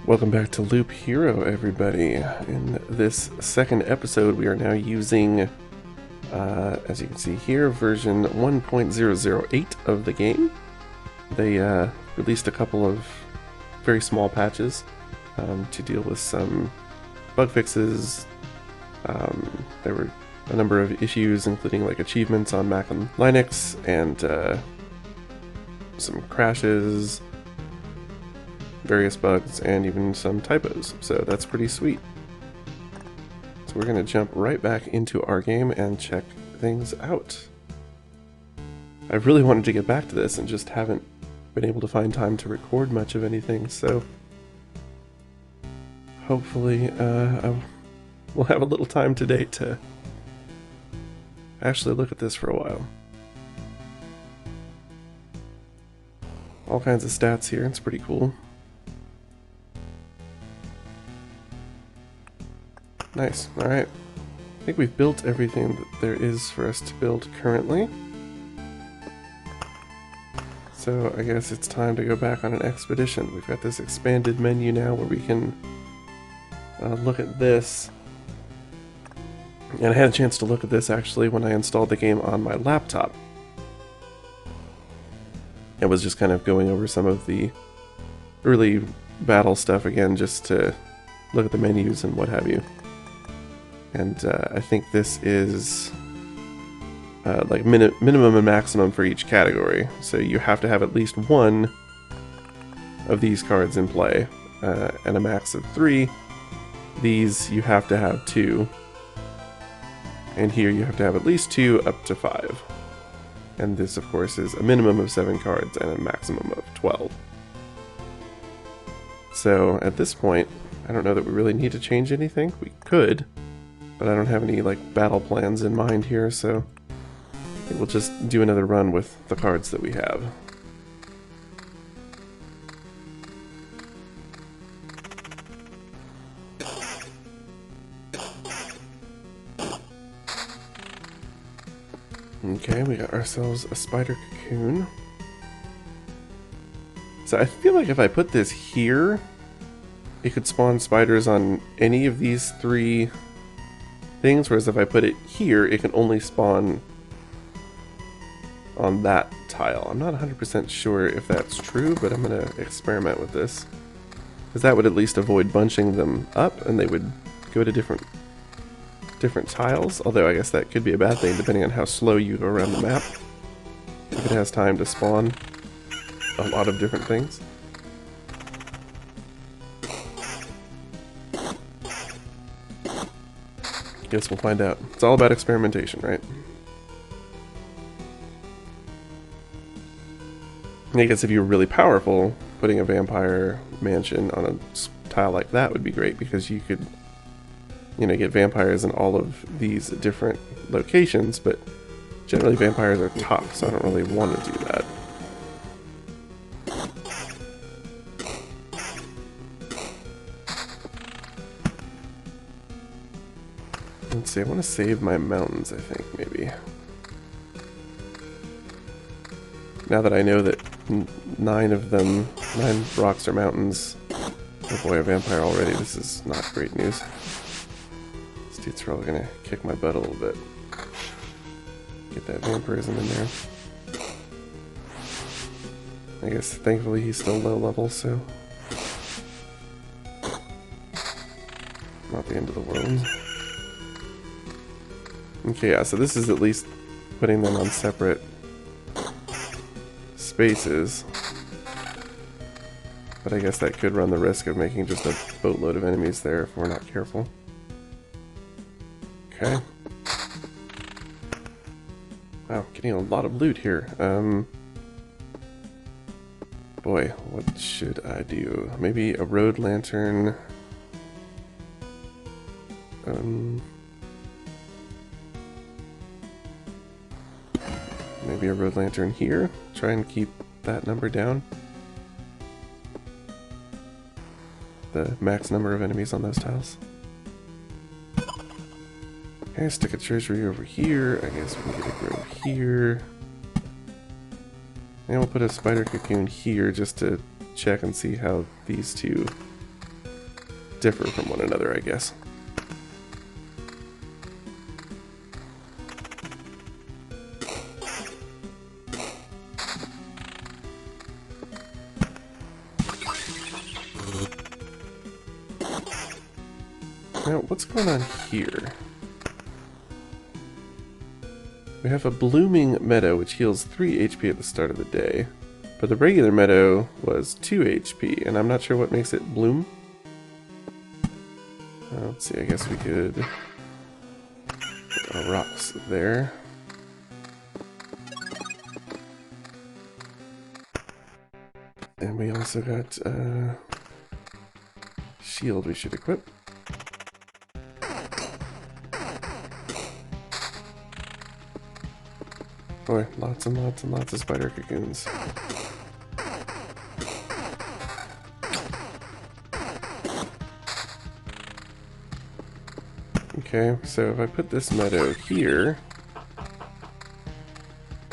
Welcome back to Loop Hero, everybody. In this second episode, we are now using, as you can see here, version 1.008 of the game. They released a couple of very small patches to deal with some bug fixes. There were a number of issues, including like achievements on Mac and Linux, and some crashes, various bugs, and even some typos, so that's pretty sweet. So we're going to jump right back into our game and check things out. I really wanted to get back to this and just haven't been able to find time to record much of anything, so hopefully we'll have a little time today to actually look at this for a while. All kinds of stats here, it's pretty cool. Nice, alright. I think we've built everything that there is for us to build currently. So I guess it's time to go back on an expedition. We've got this expanded menu now where we can look at this. And I had a chance to look at this actually when I installed the game on my laptop. I was just kind of going over some of the early battle stuff again, just to look at the menus and what have you. And I think this is like minimum and maximum for each category. So you have to have at least one of these cards in play, and a max of 3. These you have to have 2. And here you have to have at least 2 up to 5. And this, of course, is a minimum of 7 cards and a maximum of 12. So at this point, I don't know that we really need to change anything. We could, but I don't have any like battle plans in mind here, so I think we'll just do another run with the cards that we have. Okay, we got ourselves a spider cocoon. So I feel like if I put this here, it could spawn spiders on any of these 3 things, whereas if I put it here, it can only spawn on that tile. I'm not 100% sure if that's true, but I'm going to experiment with this, because that would at least avoid bunching them up and they would go to different tiles, although I guess that could be a bad thing depending on how slow you go around the map, if it has time to spawn a lot of different things. Guess we'll find out. It's all about experimentation, right? I guess if you were really powerful, putting a vampire mansion on a tile like that would be great, because you could, you know, get vampires in all of these different locations, but generally vampires are tough, so I don't really want to do that. Let's see, I want to save my mountains, I think, maybe. Now that I know that 9 rocks are mountains. Oh boy, a vampire already. This is not great news. This dude's probably gonna kick my butt a little bit. Get that vampirism in there. I guess thankfully he's still low level, so not the end of the world. Okay, yeah, so this is at least putting them on separate spaces. But I guess that could run the risk of making just a boatload of enemies there if we're not careful. Okay. Wow, getting a lot of loot here. Boy, what should I do? Maybe a road lantern. Maybe a road lantern here. Try and keep that number down. The max number of enemies on those tiles. Okay, stick a treasury over here. I guess we can get a grove here. And we'll put a spider cocoon here just to check and see how these two differ from one another, I guess. Now, what's going on here? We have a blooming meadow which heals 3 HP at the start of the day. But the regular meadow was 2 HP, and I'm not sure what makes it bloom. Let's see, I guess we could put our rocks there. And we also got shield we should equip. Boy, lots and lots and lots of spider cocoons. Okay, so if I put this meadow here...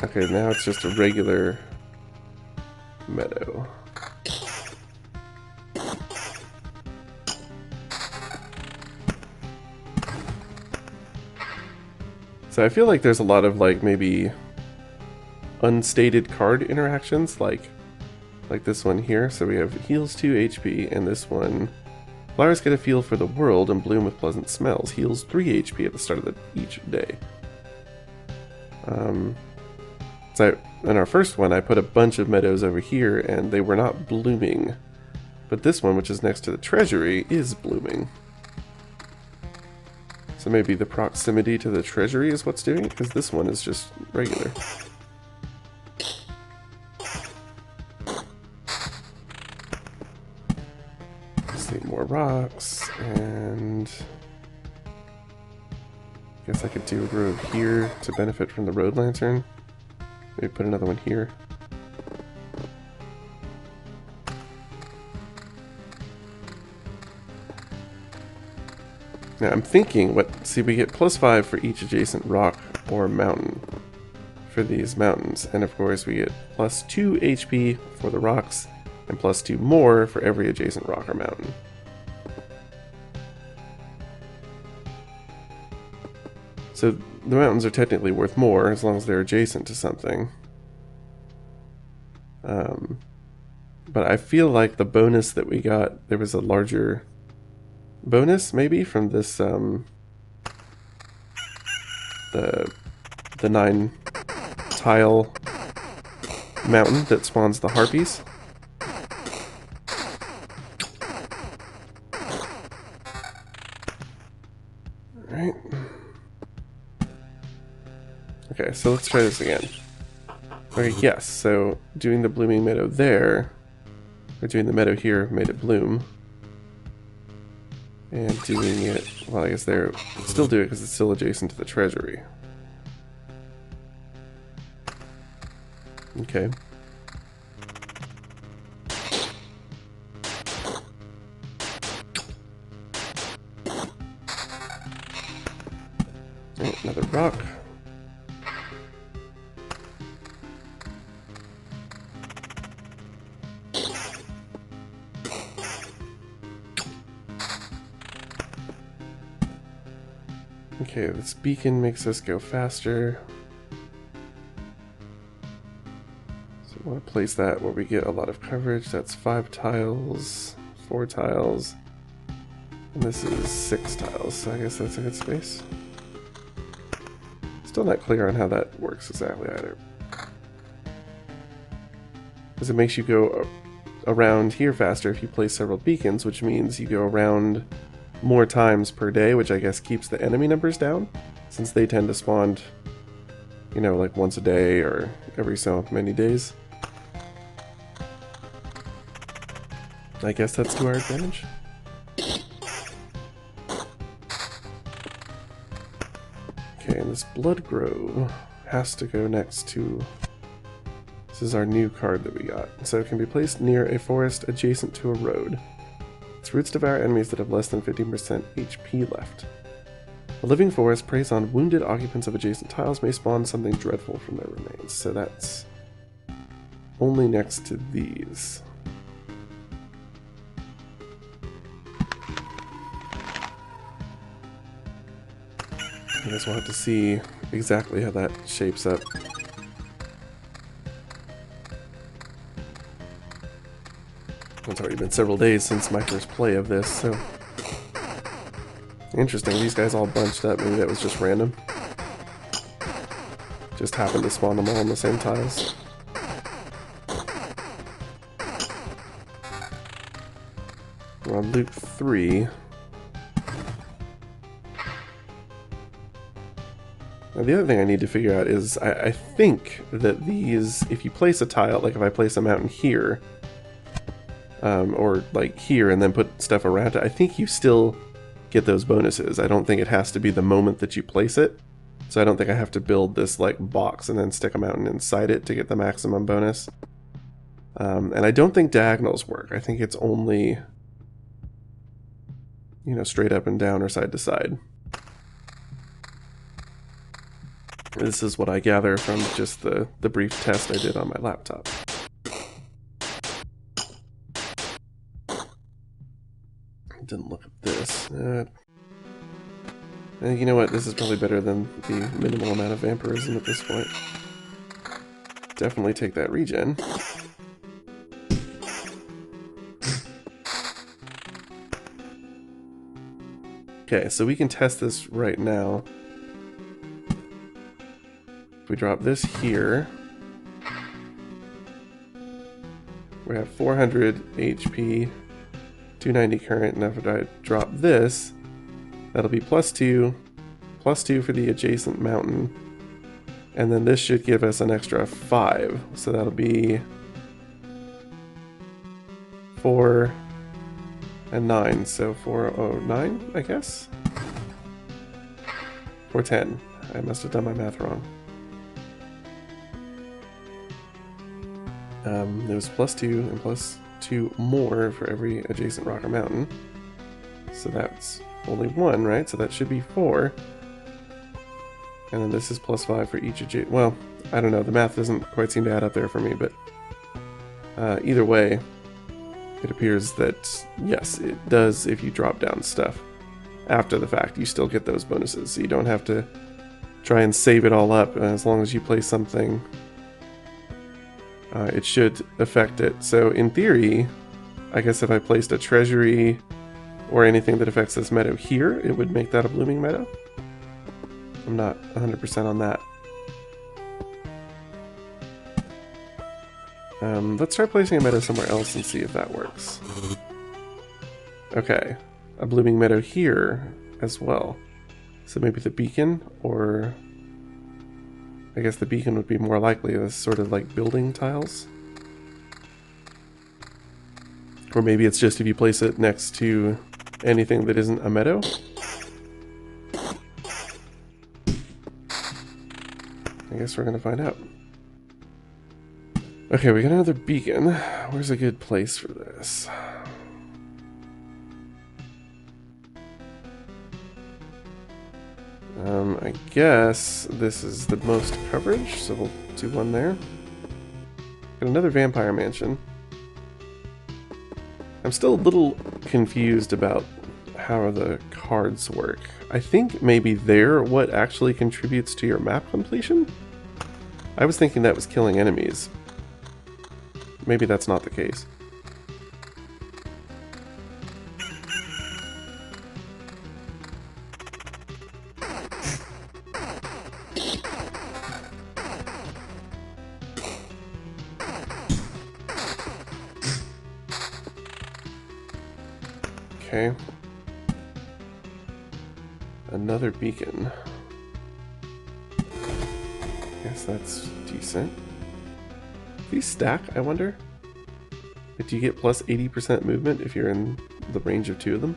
Okay, now it's just a regular meadow. So I feel like there's a lot of, like, maybe unstated card interactions, like this one here. So we have heals 2 HP, and this one... Flowers get a feel for the world and bloom with pleasant smells. Heals 3 HP at the start of each day. So in our first one, I put a bunch of meadows over here, and they were not blooming. But this one, which is next to the treasury, is blooming. So maybe the proximity to the treasury is what's doing it, because this one is just regular. Need more rocks, and I guess I could do a grove here to benefit from the road lantern. Maybe put another one here. Now I'm thinking, see, we get +5 for each adjacent rock or mountain for these mountains, and of course we get +2 HP for the rocks, and +2 more for every adjacent rock or mountain. So the mountains are technically worth more as long as they're adjacent to something. But I feel like the bonus that we got, there was a larger bonus maybe from this the 9 tile mountain that spawns the harpies. Alright. Okay, so let's try this again. Okay, yes, so doing the blooming meadow there, or doing the meadow here made it bloom. And doing it, well, I guess there, still do it because it's still adjacent to the treasury. Okay. Oh, another rock. Okay, this beacon makes us go faster. So we want to place that where we get a lot of coverage. That's 5 tiles, 4 tiles, and this is 6 tiles, so I guess that's a good space. Still not clear on how that works exactly either. Because it makes you go around here faster if you place several beacons, which means you go around more times per day, which I guess keeps the enemy numbers down, since they tend to spawn, you know, like once a day or every so many days. I guess that's to our advantage. Okay, and this Blood Grove has to go next to... This is our new card that we got. So it can be placed near a forest adjacent to a road. Its roots devour enemies that have less than 15% HP left. A living forest preys on wounded occupants of adjacent tiles, may spawn something dreadful from their remains. So that's only next to these. I guess we'll have to see exactly how that shapes up. It's already been several days since my first play of this, so... Interesting, these guys all bunched up. Maybe that was just random. Just happened to spawn them all on the same tiles. We're on loop 3. Now the other thing I need to figure out is, I think that these, if you place a tile, like if I place a mountain here, or like here and then put stuff around it, I think you still get those bonuses. I don't think it has to be the moment that you place it. So I don't think I have to build this like box and then stick a mountain inside it to get the maximum bonus. And I don't think diagonals work. I think it's only, you know, straight up and down or side to side. This is what I gather from just the brief test I did on my laptop. Didn't look at this. You know what? This is probably better than the minimal amount of vampirism at this point. Definitely take that regen. Okay, so we can test this right now. If we drop this here, we have 400 HP, 290 current, and if I drop this, that'll be +2 for the adjacent mountain, and then this should give us an extra 5, so that'll be 4 and 9, so 409, I guess? 410. I must have done my math wrong. It was +2 and +2 more for every adjacent rock or mountain. So that's only 1, right? So that should be 4. And then this is +5 for each adjacent... Well, I don't know. The math doesn't quite seem to add up there for me, but either way, it appears that, yes, it does if you drop down stuff after the fact. You still get those bonuses, so you don't have to try and save it all up. As long as you place something, it should affect it. So in theory, I guess if I placed a treasury or anything that affects this meadow here, it would make that a blooming meadow. I'm not 100% on that. Let's try placing a meadow somewhere else and see if that works. Okay, a blooming meadow here as well. So maybe the beacon, or I guess the beacon would be more likely as sort of like building tiles. Or maybe it's just if you place it next to anything that isn't a meadow. I guess we're gonna find out. Okay, we got another beacon. Where's a good place for this? I guess this is the most coverage, so we'll do one there. Got another vampire mansion. I'm still a little confused about how the cards work. I think maybe they're what actually contributes to your map completion? I was thinking that was killing enemies. Maybe that's not the case. Okay. Another beacon. Guess that's decent. These stack, I wonder? Do you get plus 80% movement if you're in the range of 2 of them?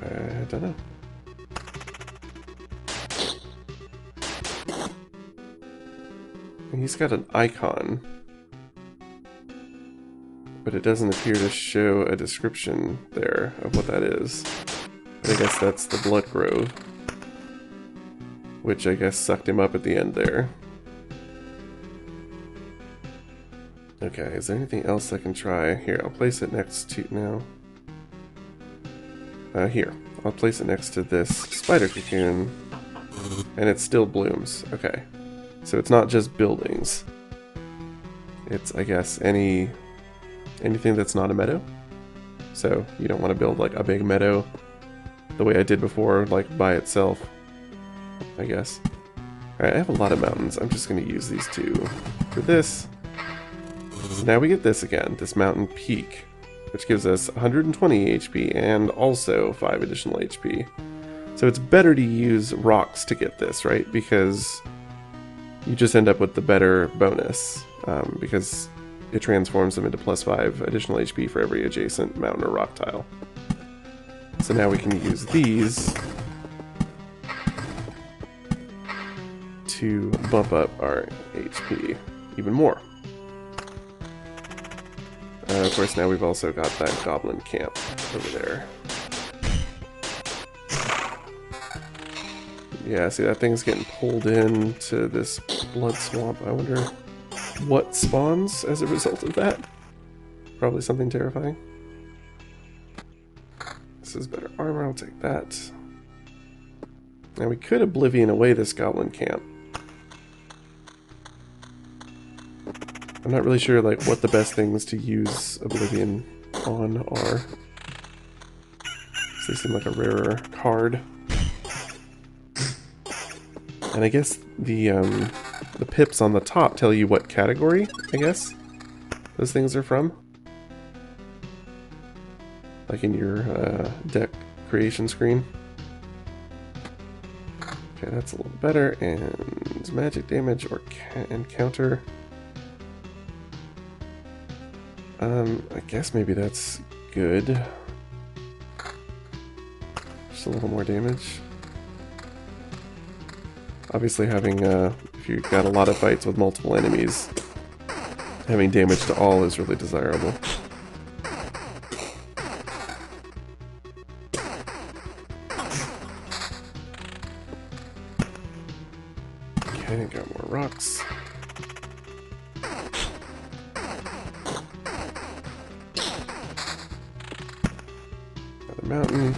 I don't know. And he's got an icon, but it doesn't appear to show a description there of what that is. But I guess that's the Blood Grove, which I guess sucked him up at the end there. Okay, is there anything else I can try? Here, I'll place it next to now. Here. I'll place it next to this spider cocoon, and it still blooms. Okay, so it's not just buildings. It's, I guess, anything that's not a meadow. So you don't want to build like a big meadow the way I did before, like by itself, I guess. Alright, I have a lot of mountains. I'm just going to use these two for this. So now we get this again, this mountain peak, which gives us 120 HP and also 5 additional HP. So it's better to use rocks to get this, right? Because you just end up with the better bonus, because it transforms them into plus 5 additional HP for every adjacent mountain or rock tile. So now we can use these to bump up our HP even more. Of course, now we've also got that goblin camp over there. Yeah, see, that thing's getting pulled into this blood swamp. I wonder what spawns as a result of that. Probably something terrifying. This is better armor, I'll take that. Now we could Oblivion away this goblin camp. I'm not really sure like what the best things to use Oblivion on are. They seem like a rarer card. And I guess the pips on the top tell you what category, I guess, those things are from. Like in your deck creation screen. Okay, that's a little better. And magic damage or encounter. I guess maybe that's good. Just a little more damage. Obviously having, if you've got a lot of fights with multiple enemies, having damage to all is really desirable. Okay, got more rocks. Another mountain.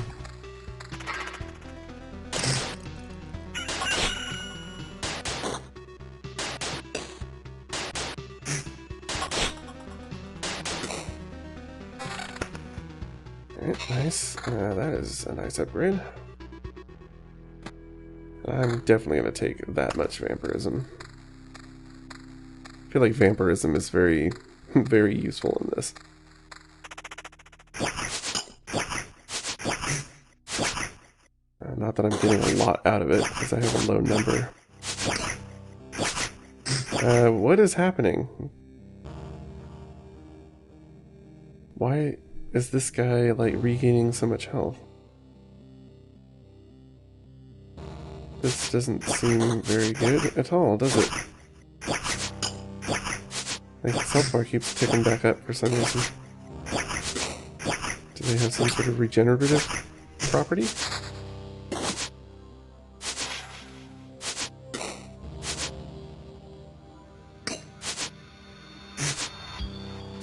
Alright, nice. That is a nice upgrade. I'm definitely going to take that much vampirism. I feel like vampirism is very, very useful in this. Not that I'm getting a lot out of it, because I have a low number. What is happening? Why is this guy, like, regaining so much health? This doesn't seem very good at all, does it? Like, the health bar keeps ticking back up for some reason. Do they have some sort of regenerative property?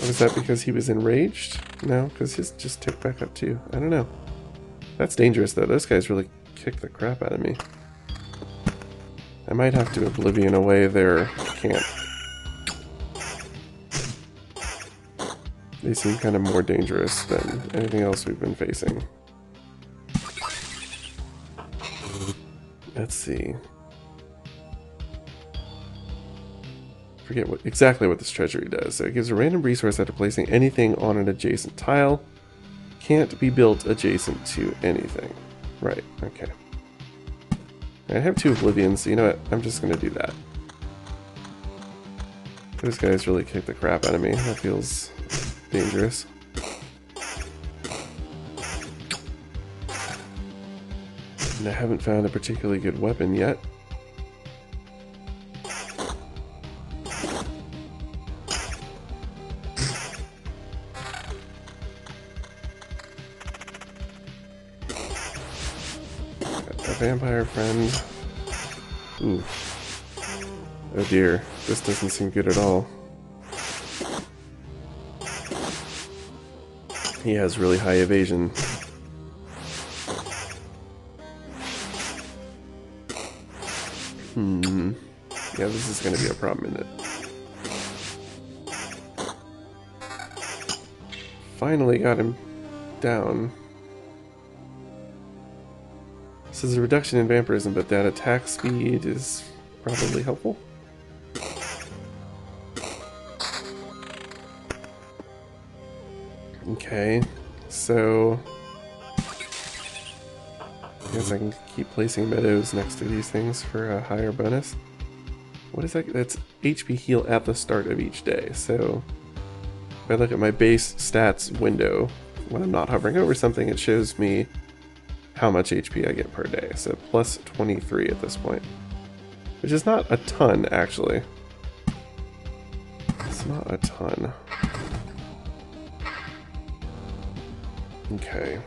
Was that because he was enraged? No, because his just ticked back up too. I don't know. That's dangerous though. Those guys really kick the crap out of me. I might have to Oblivion away their camp. They seem kind of more dangerous than anything else we've been facing. Let's see. Forget exactly what this treasury does. So it gives a random resource after placing anything on an adjacent tile. Can't be built adjacent to anything. Right, okay. I have 2 Oblivions, so you know what? I'm just going to do that. Those guys really kick the crap out of me. That feels dangerous. And I haven't found a particularly good weapon yet. Vampire friend. Ooh. Oh dear, this doesn't seem good at all. He has really high evasion. Yeah, this is going to be a problem, isn't it? Finally got him down. This is a reduction in vampirism, but that attack speed is probably helpful. Okay, so I guess I can keep placing meadows next to these things for a higher bonus. What is that? That's HP heal at the start of each day. So if I look at my base stats window, when I'm not hovering over something, it shows me how much HP I get per day. So plus 23 at this point, which is not a ton, actually. It's not a ton. Okay.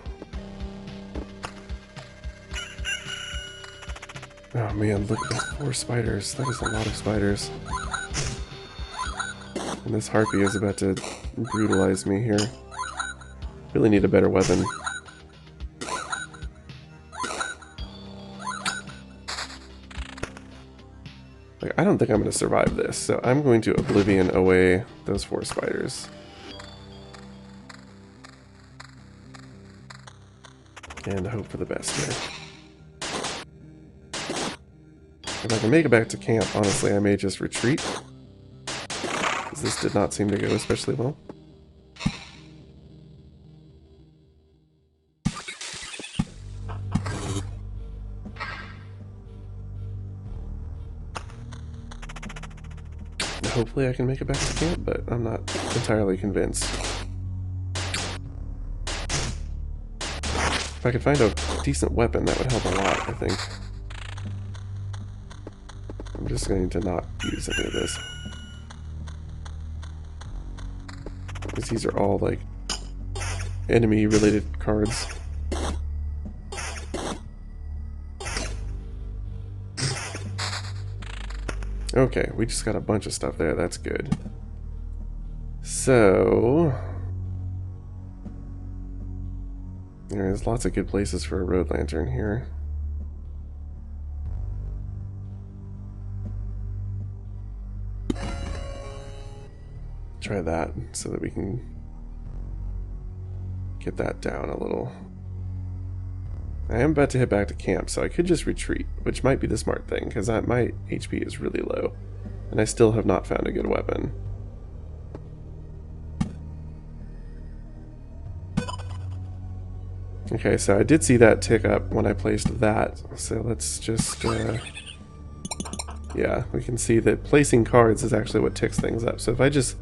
Oh man, look at those 4 spiders. That is a lot of spiders. And this harpy is about to brutalize me here. Really need a better weapon. Like, I don't think I'm going to survive this, so I'm going to Oblivion away those 4 spiders. And hope for the best here. If I can make it back to camp, honestly, I may just retreat. Because this did not seem to go especially well. Hopefully I can make it back to camp, but I'm not entirely convinced. If I could find a decent weapon, that would help a lot, I think. I'm just going to not use any of this. Because these are all, like, enemy-related cards. Okay, we just got a bunch of stuff there, that's good. So there's lots of good places for a road lantern here. Try that so that we can get that down a little. I am about to head back to camp, so I could just retreat, which might be the smart thing, because my HP is really low, and I still have not found a good weapon. Okay, so I did see that tick up when I placed that, so let's just, yeah, we can see that placing cards is actually what ticks things up. So if I just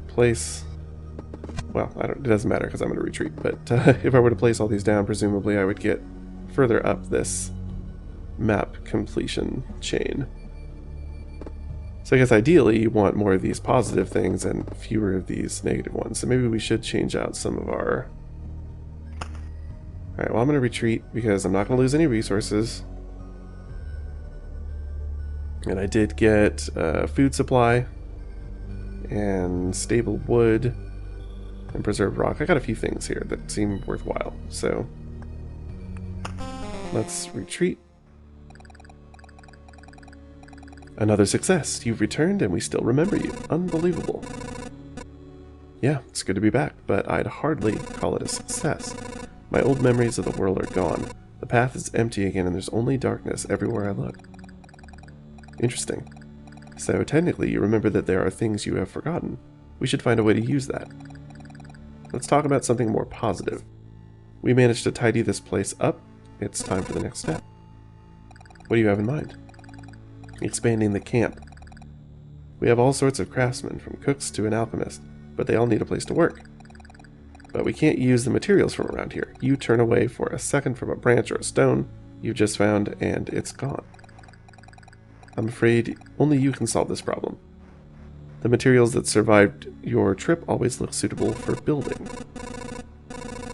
place, well, it doesn't matter because I'm going to retreat, but if I were to place all these down, presumably I would get further up this map completion chain. So I guess ideally you want more of these positive things and fewer of these negative ones. So maybe we should change out some of our... Alright, well I'm going to retreat because I'm not going to lose any resources. And I did get food supply and stable wood and preserved rock. I got a few things here that seem worthwhile, so let's retreat. Another success. You've returned and we still remember you. Unbelievable. Yeah, it's good to be back, but I'd hardly call it a success. My old memories of the world are gone. The path is empty again and there's only darkness everywhere I look. Interesting. So technically you remember that there are things you have forgotten. We should find a way to use that. Let's talk about something more positive. We managed to tidy this place up. It's time for the next step. What do you have in mind? Expanding the camp. We have all sorts of craftsmen, from cooks to an alchemist, but they all need a place to work. But we can't use the materials from around here. You turn away for a second from a branch or a stone you've just found, and it's gone. I'm afraid only you can solve this problem. The materials that survived your trip always look suitable for building.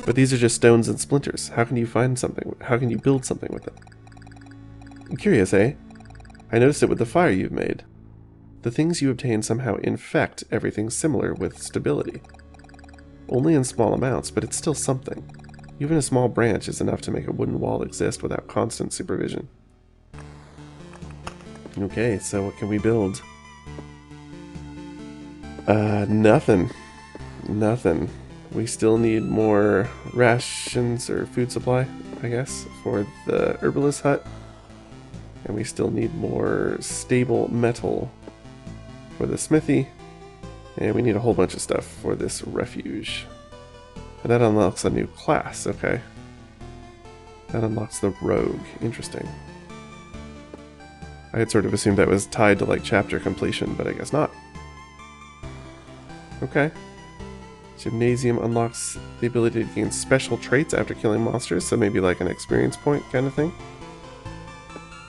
But these are just stones and splinters. How can you find something? How can you build something with it? Curious, eh? I noticed it with the fire you've made. The things you obtain somehow infect everything similar with stability. Only in small amounts, but it's still something. Even a small branch is enough to make a wooden wall exist without constant supervision. Okay, so what can we build? Nothing. Nothing. We still need more rations or food supply, I guess, for the herbalist hut. And we still need more stable metal for the smithy. And we need a whole bunch of stuff for this refuge. And that unlocks a new class, okay. That unlocks the rogue. Interesting. I had sort of assumed that was tied to like chapter completion, but I guess not. Okay. Gymnasium unlocks the ability to gain special traits after killing monsters, so maybe like an experience point kind of thing.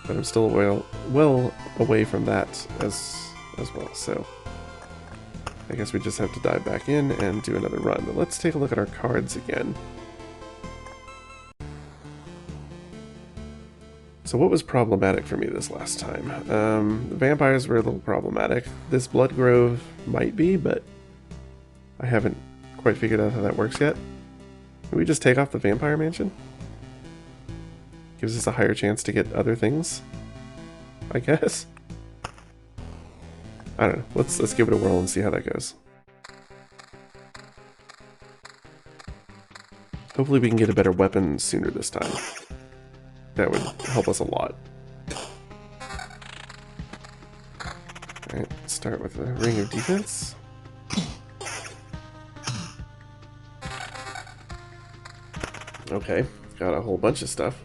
But I'm still well away from that as well, so I guess we just have to dive back in and do another run. But let's take a look at our cards again. So what was problematic for me this last time? The vampires were a little problematic. This Blood Grove might be, but I haven't quite figured out how that works yet. Can we just take off the Vampire Mansion? Gives us a higher chance to get other things, I guess. I don't know. Let's give it a whirl and see how that goes. Hopefully we can get a better weapon sooner this time. That would help us a lot. Alright, let's start with the Ring of Defense. Okay, got a whole bunch of stuff.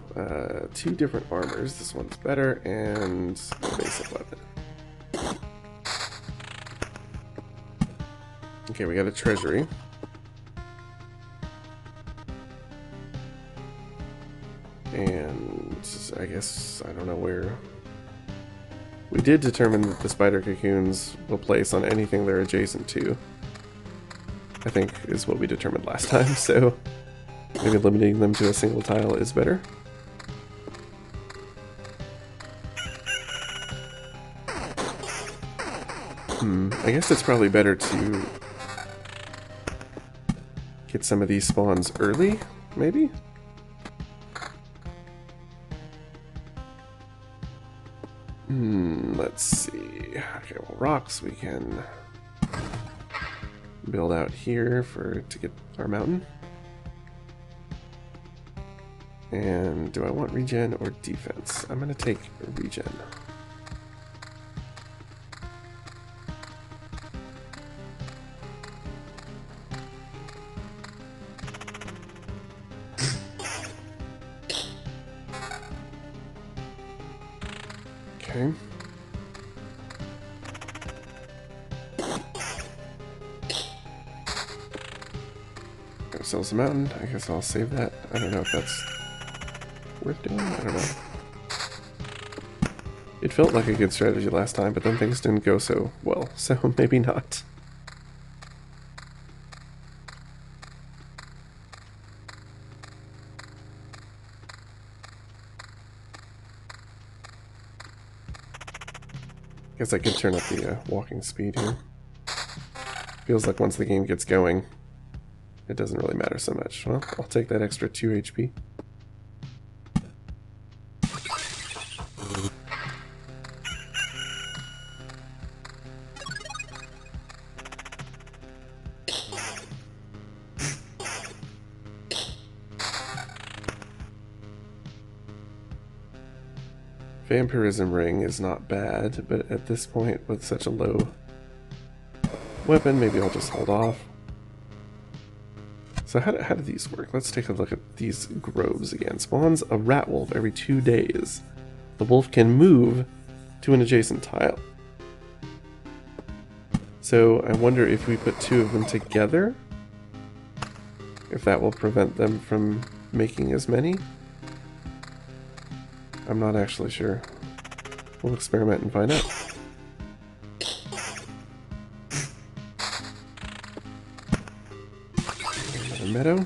2 different armors. This one's better, and a basic weapon. Okay, we got a treasury. And I guess, I don't know where... We did determine that the spider cocoons will place on anything they're adjacent to. I think is what we determined last time, so maybe limiting them to a single tile is better. I guess it's probably better to get some of these spawns early, maybe? Let's see. Okay, well, rocks we can build out here to get our mountain. And do I want regen or defense? I'm gonna take regen. Okay. Got ourselves a mountain. I guess I'll save that. I don't know if that's worth doing. I don't know. It felt like a good strategy last time, but then things didn't go so well, so maybe not. Guess I could turn up the walking speed here. Feels like once the game gets going, it doesn't really matter so much. Well, I'll take that extra 2 HP. Vampirism ring is not bad, but at this point, with such a low weapon, maybe I'll just hold off. So how do these work? Let's take a look at these groves again. Spawns a rat wolf every 2 days. The wolf can move to an adjacent tile. So I wonder if we put 2 of them together, if that will prevent them from making as many. I'm not actually sure. We'll experiment and find out. Another meadow.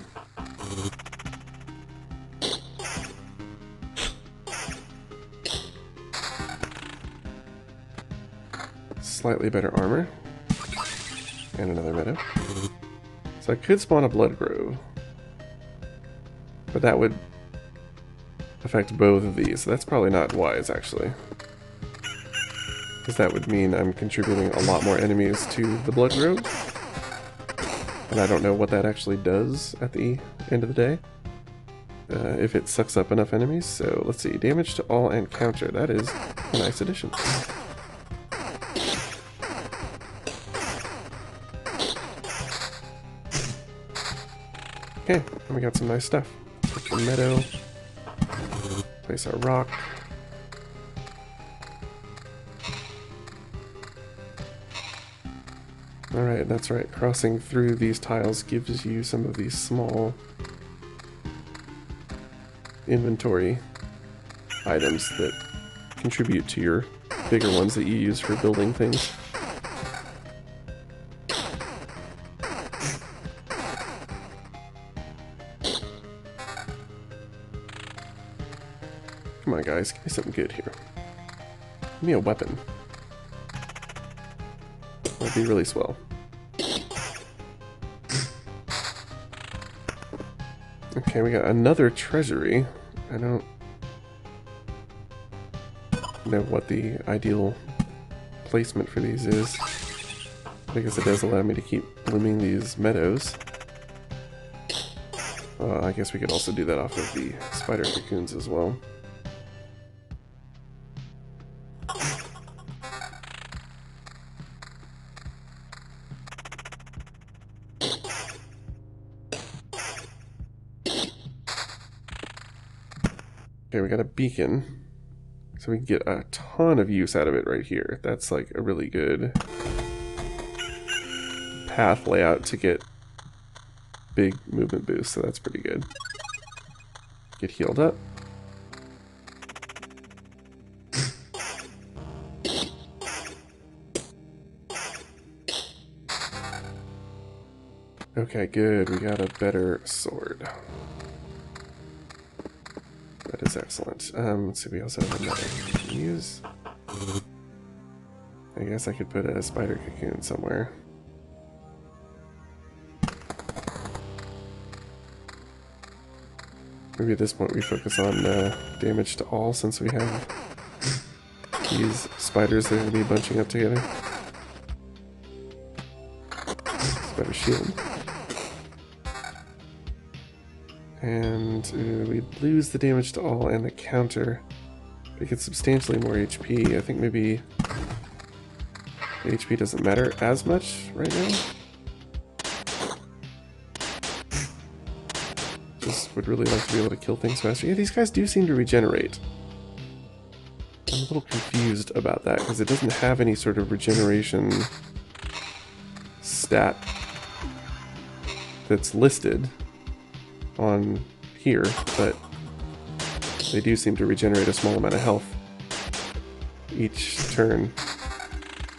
Slightly better armor. And another meadow. So I could spawn a blood grove, but that would affect both of these, so that's probably not wise, actually. because that would mean I'm contributing a lot more enemies to the blood grove. And I don't know what that actually does at the end of the day. If it sucks up enough enemies. So let's see, damage to all and counter. That is a nice addition. Okay, and we got some nice stuff. Take the meadow. Place our rock. Alright, that's right. Crossing through these tiles gives you some of these small inventory items that contribute to your bigger ones that you use for building things. Come on guys, give me something good here. Give me a weapon. That'd be really swell. Okay, we got another treasury. I don't know what the ideal placement for these is. I guess it does allow me to keep blooming these meadows. I guess we could also do that off of the spider cocoons as well. Okay, we got a beacon, so we can get a ton of use out of it right here. That's like a really good path layout to get big movement boost, so that's pretty good. Get healed up. Okay, good. We got a better sword. That is excellent. Let's see, we also have another we can use. I guess I could put a spider cocoon somewhere. Maybe at this point we focus on damage to all, since we have these spiders that are going to be bunching up together. Spider shield. And we lose the damage to all and the counter. We get substantially more HP. I think maybe HP doesn't matter as much right now. Just would really like to be able to kill things faster. Yeah, these guys do seem to regenerate. I'm a little confused about that because it doesn't have any sort of regeneration stat that's listed on here, but they do seem to regenerate a small amount of health each turn.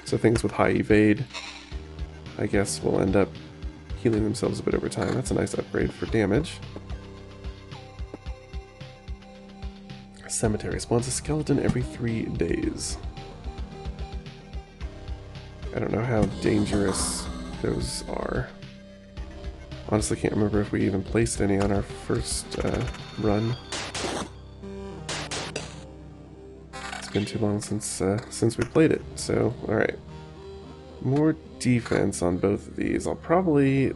So things with high evade, I guess, will end up healing themselves a bit over time. That's a nice upgrade for damage. Cemetery spawns a skeleton every 3 days. I don't know how dangerous those are. Honestly, can't remember if we even placed any on our first run. It's been too long since we played it. So, all right, more defense on both of these. I'll probably,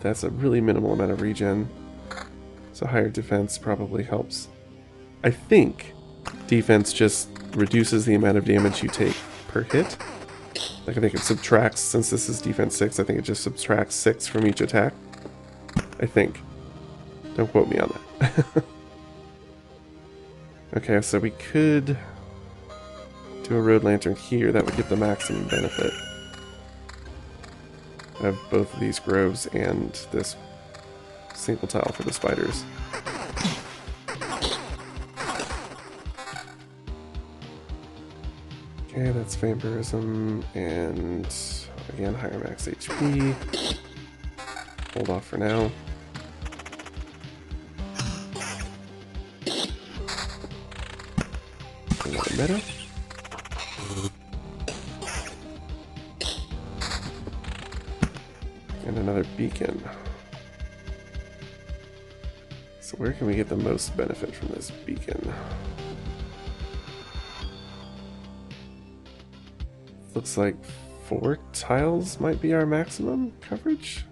that's a really minimal amount of regen. So higher defense probably helps. I think defense just reduces the amount of damage you take per hit. Like I think it subtracts, since this is defense 6, I think it just subtracts 6 from each attack. I think. Don't quote me on that. Okay, so we could do a road lantern here. That would get the maximum benefit of both of these groves and this single tile for the spiders. Okay, that's vampirism, and again, higher max HP. Hold off for now. Another meta. And another beacon. So where can we get the most benefit from this beacon? Looks like 4 tiles might be our maximum coverage.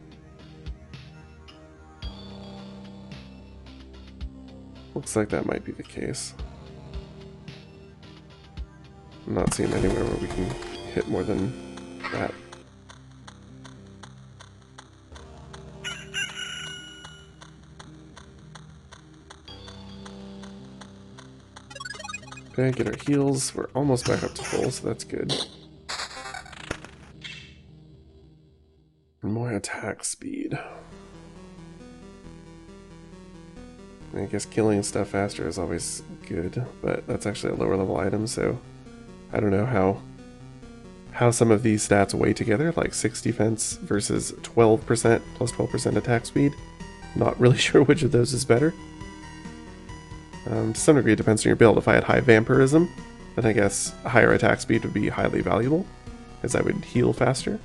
Looks like that might be the case. I'm not seeing anywhere where we can hit more than that. Okay, get our heals. We're almost back up to full, so that's good. More attack speed. I guess killing stuff faster is always good, but that's actually a lower level item, so I don't know how some of these stats weigh together, like 6 defense versus 12% plus 12% attack speed. Not really sure which of those is better. To some degree it depends on your build. If I had high vampirism, then I guess higher attack speed would be highly valuable, as I would heal faster.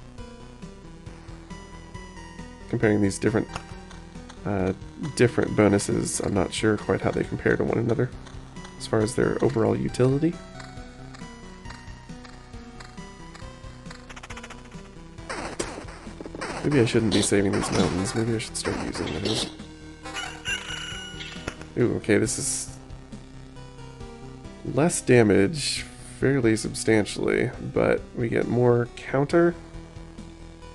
Comparing these different bonuses, I'm not sure quite how they compare to one another as far as their overall utility. Maybe I shouldn't be saving these mountains. Maybe I should start using those. Ooh, okay, this is less damage fairly substantially, but we get more counter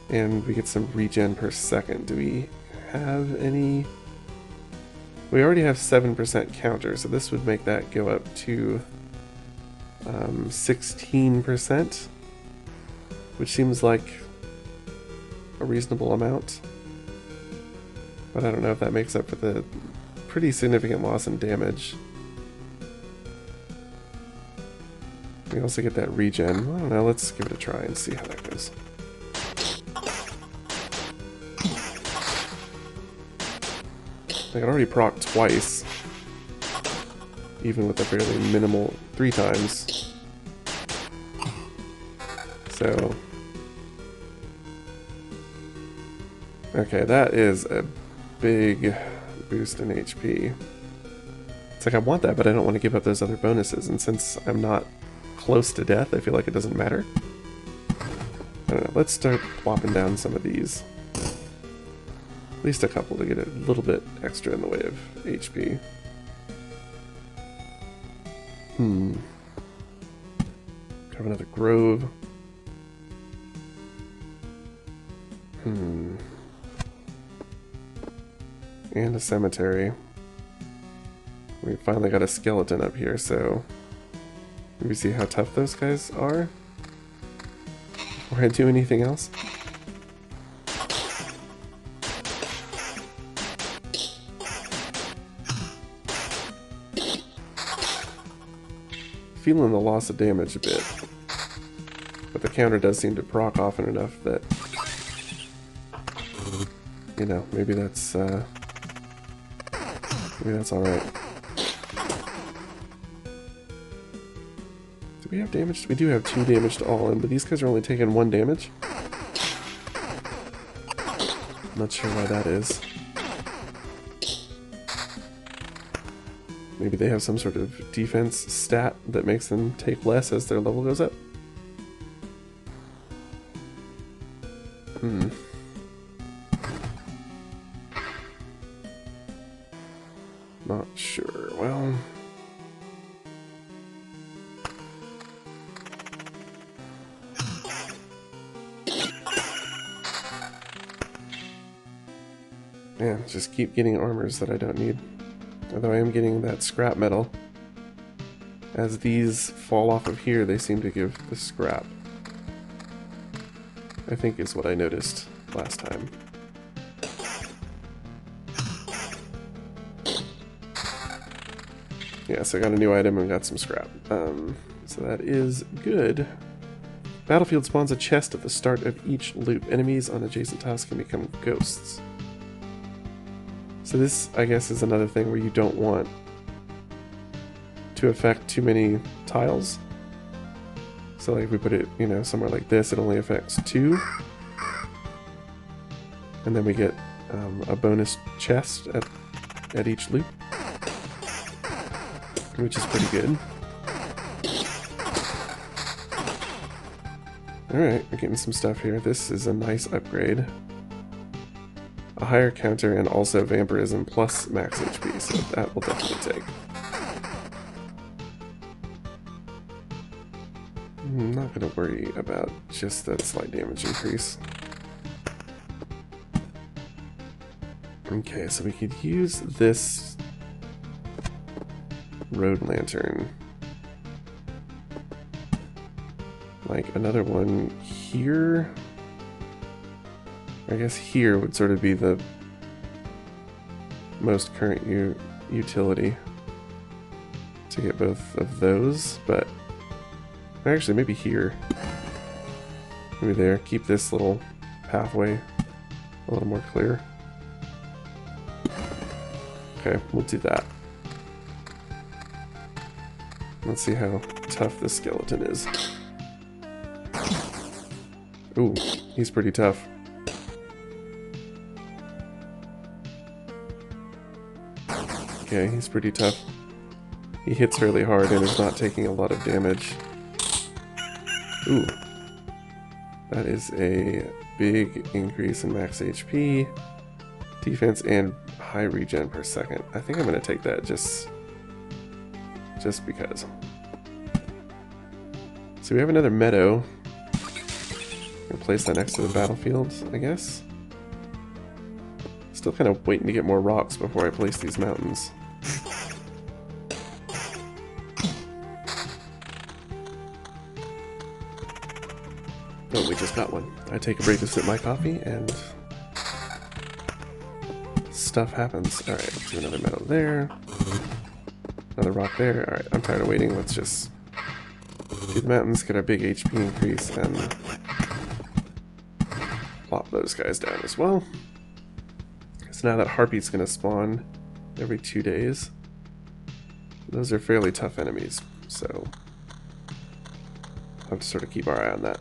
and we get some regen per second. Do we have any? We already have 7% counter, so this would make that go up to 16%, which seems like a reasonable amount. But I don't know if that makes up for the pretty significant loss in damage. We also get that regen. I don't know, let's give it a try and see how that goes. I can already proc twice, even with a fairly minimal 3 times. So, okay, that is a big boost in HP. It's like I want that, but I don't want to give up those other bonuses, and since I'm not close to death, I feel like it doesn't matter. I don't know, let's start plopping down some of these. At least a couple to get a little bit extra in the way of HP. Have another grove. And a cemetery. We finally got a skeleton up here, so maybe see how tough those guys are before I do anything else. Feeling the loss of damage a bit, but the counter does seem to proc often enough that, you know, maybe that's all right. Do we have damage? We do have 2 damage to all in, but these guys are only taking 1 damage. I'm not sure why that is. Maybe they have some sort of defense stat that makes them take less as their level goes up. Not sure. Well, yeah, just keep getting armors that I don't need. Although I am getting that scrap metal. As these fall off of here, they seem to give the scrap. I think is what I noticed last time. Yeah, so I got a new item and got some scrap. So that is good. Battlefield spawns a chest at the start of each loop. Enemies on adjacent tiles can become ghosts. So this, I guess, is another thing where you don't want to affect too many tiles. So like if we put it, you know, somewhere like this, it only affects 2. And then we get a bonus chest at each loop, which is pretty good. Alright, we're getting some stuff here. This is a nice upgrade. A higher counter and also vampirism plus max HP, so that will definitely take. I'm not going to worry about just that slight damage increase. Okay, so we could use this road lantern. Like another one here. I guess here would sort of be the most current utility to get both of those, but actually maybe here. Maybe there. Keep this little pathway a little more clear. Okay, we'll do that. Let's see how tough this skeleton is. Ooh, he's pretty tough. Okay, he's pretty tough. He hits really hard and is not taking a lot of damage. Ooh. That is a big increase in max HP, defense, and high regen per second. I think I'm going to take that just because. So we have another meadow. We'll place that next to the battlefield, I guess. Still kind of waiting to get more rocks before I place these mountains. Oh, we just got one. I take a break to sip my coffee, and stuff happens. Alright, do another meadow there. Another rock there. Alright, I'm tired of waiting. Let's just do the mountains, get our big HP increase, and plop those guys down as well. So now that Harpy's going to spawn every 2 days. Those are fairly tough enemies, so I'll have to sort of keep our eye on that.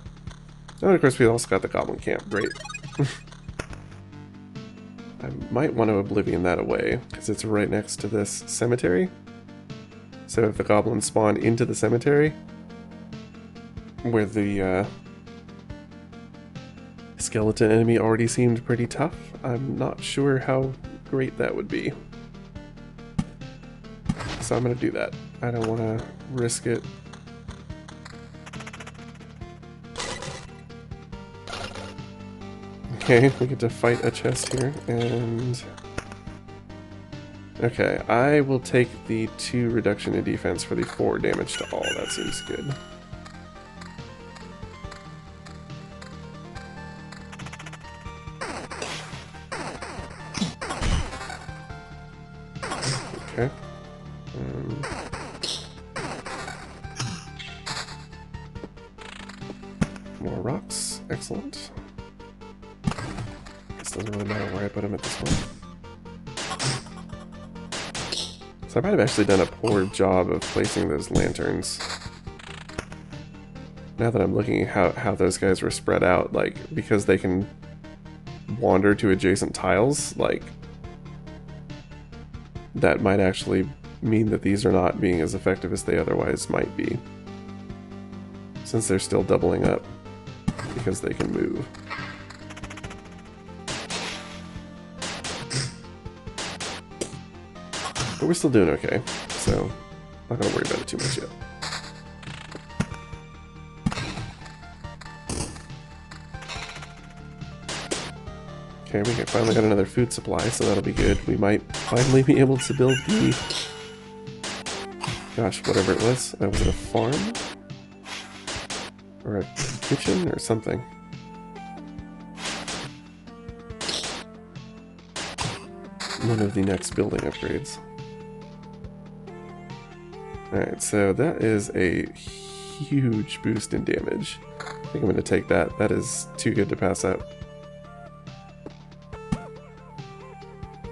Oh, and of course we also got the Goblin Camp. Great. I might want to Oblivion that away, because it's right next to this cemetery. So if the goblins spawn into the cemetery, where the skeleton enemy already seemed pretty tough, I'm not sure how great that would be. So I'm going to do that. I don't want to risk it. Okay, we get to fight a chest here, and... Okay, I will take the 2 reduction in defense for the 4 damage to all. That seems good. Okay. More rocks. Excellent. This doesn't really matter where I put them at this point. So I might have actually done a poor job of placing those lanterns. Now that I'm looking at how those guys were spread out, like, because they can wander to adjacent tiles, like, that might actually mean that these are not being as effective as they otherwise might be. Since they're still doubling up, because they can move. But we're still doing okay, so I'm not going to worry about it too much yet. Okay, we finally got another food supply, so that'll be good. We might finally be able to build the... Gosh, whatever it was. Was it a farm? Or a kitchen or something? One of the next building upgrades. Alright, so that is a huge boost in damage. I think I'm going to take that. That is too good to pass up.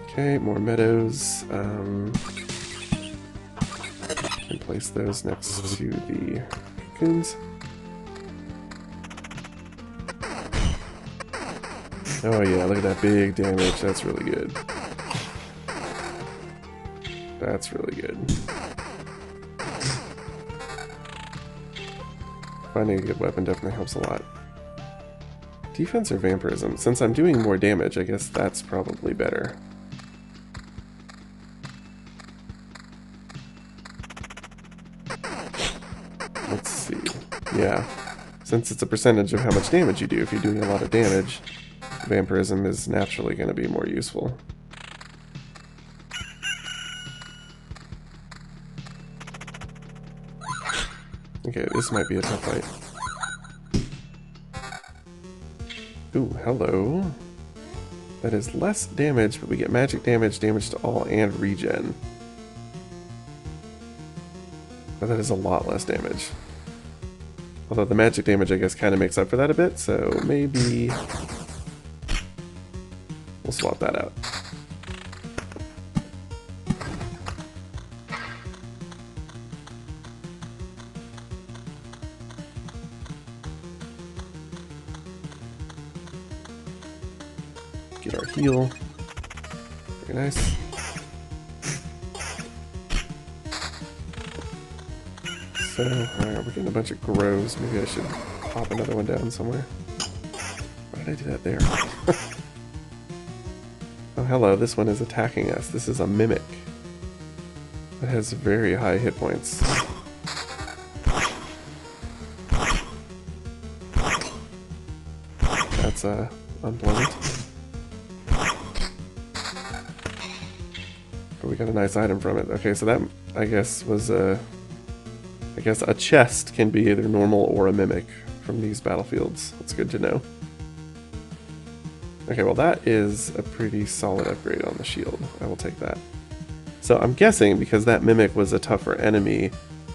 Okay, more meadows. And place those next to the cocoons. Oh yeah, look at that big damage. That's really good. That's really good. Finding a good weapon definitely helps a lot. Defense or vampirism? Since I'm doing more damage, I guess that's probably better. Let's see. Yeah. Since it's a percentage of how much damage you do, if you're doing a lot of damage, vampirism is naturally going to be more useful. Okay, this might be a tough fight. Ooh, hello. That is less damage, but we get magic damage, damage to all, and regen. But that is a lot less damage. Although the magic damage, I guess, kind of makes up for that a bit, so maybe we'll swap that out. Get our heal. Very nice. So, alright, we're getting a bunch of grows. Maybe I should pop another one down somewhere. Why did I do that there? Oh, hello, this one is attacking us. This is a mimic. It has very high hit points. That's unpleasant. But we got a nice item from it. Okay, so that, I guess, was a chest can be either normal or a mimic from these battlefields. That's good to know. Okay, well that is a pretty solid upgrade on the shield. I will take that. So I'm guessing because that mimic was a tougher enemy,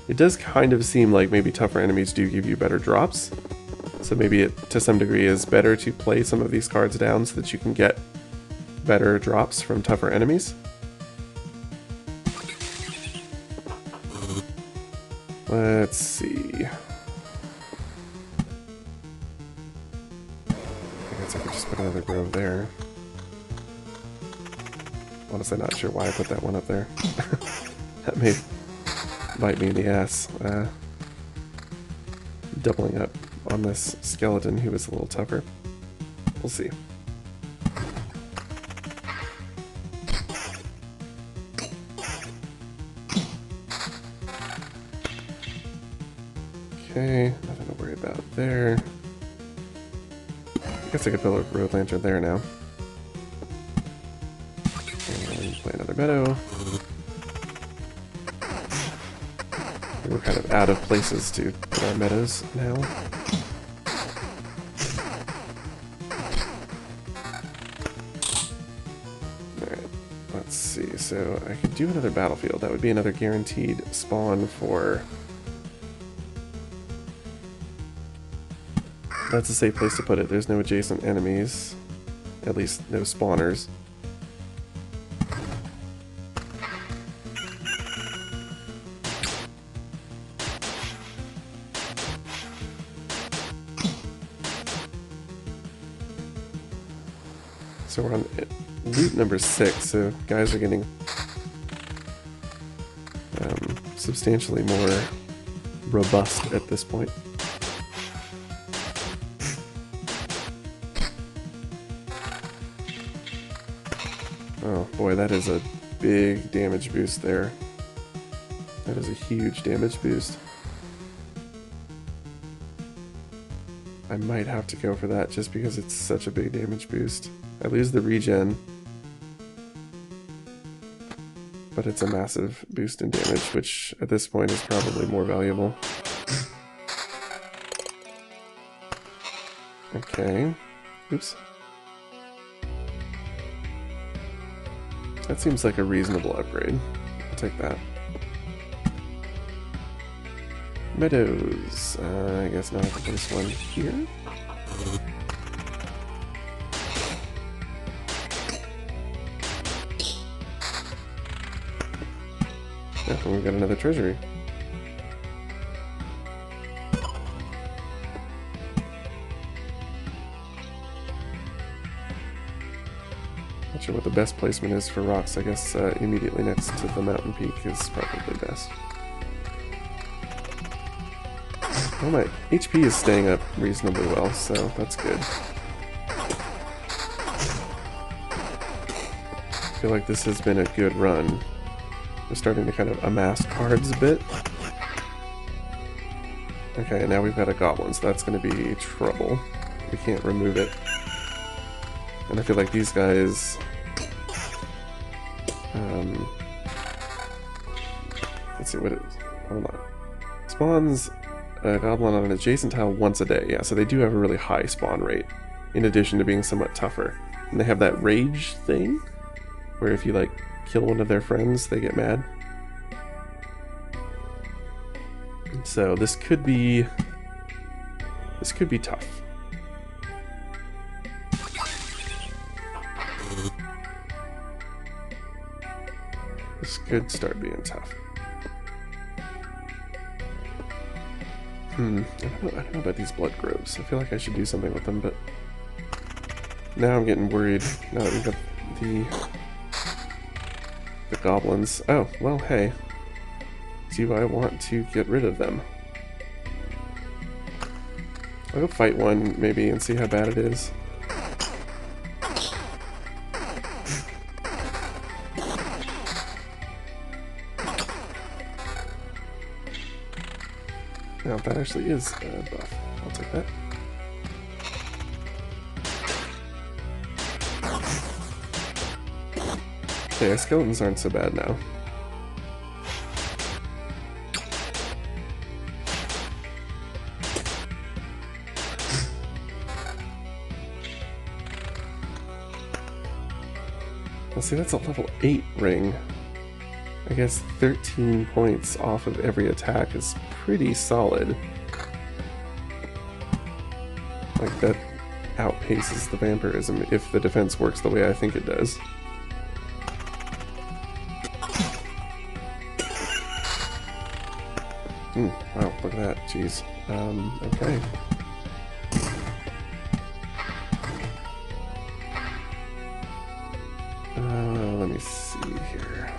it does kind of seem like maybe tougher enemies do give you better drops. So maybe it, to some degree, is better to play some of these cards down so that you can get better drops from tougher enemies. Let's see. I guess I could just put another grove there. Honestly, not sure why I put that one up there. That may bite me in the ass. Doubling up on this skeleton who is a little tougher. We'll see. Okay, nothing to worry about there. I guess I could build a road lantern there now. And play another meadow. We're kind of out of places to put our meadows now. Alright, let's see. So I could do another battlefield. That would be another guaranteed spawn for... That's a safe place to put it. There's no adjacent enemies. At least no spawners. So we're on loot number 6, so guys are getting substantially more robust at this point. Oh boy, that is a big damage boost there. That is a huge damage boost. I might have to go for that just because it's such a big damage boost. I lose the regen, but it's a massive boost in damage, which at this point is probably more valuable. Okay. Oops. That seems like a reasonable upgrade. I'll take that. Meadows. I guess now I have to place one here. Yeah, and we've got another treasury. Not sure what the best placement is for rocks. I guess immediately next to the mountain peak is probably best. Well, my HP is staying up reasonably well, so that's good. feel like this has been a good run. We're starting to kind of amass cards a bit. Okay, now we've got a goblin, so that's going to be trouble. We can't remove it. And I feel like these guys... let's see what it is. Hold on. Spawns a goblin on an adjacent tile once a day. Yeah, so they do have a really high spawn rate, in addition to being somewhat tougher. And they have that rage thing, where if you, like, kill one of their friends, they get mad. So this could be tough. This could start being tough. I don't know about these blood groves. I feel like I should do something with them, but now I'm getting worried. Now that we've got the goblins. Oh, well, hey. Do I want to get rid of them? I'll go fight one, maybe, and see how bad it is. Now, that actually is a buff. I'll take that. Okay, our skeletons aren't so bad now. Let's see, that's a level 8 ring. I guess 13 points off of every attack is pretty solid. Like, that outpaces the vampirism if the defense works the way I think it does. Wow, look at that, jeez. Okay. Let me see here.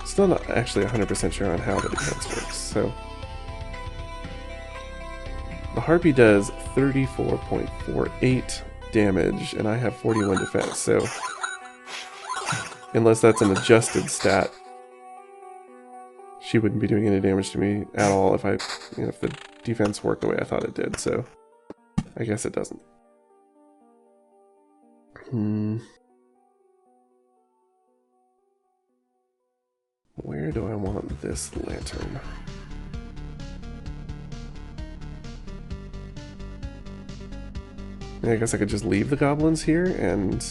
Still not actually 100% sure on how the defense works, so... The Harpy does 34.48 damage, and I have 41 defense, so... Unless that's an adjusted stat, she wouldn't be doing any damage to me at all if if the defense worked the way I thought it did, so... I guess it doesn't. Where do I want this lantern? I guess I could just leave the goblins here and...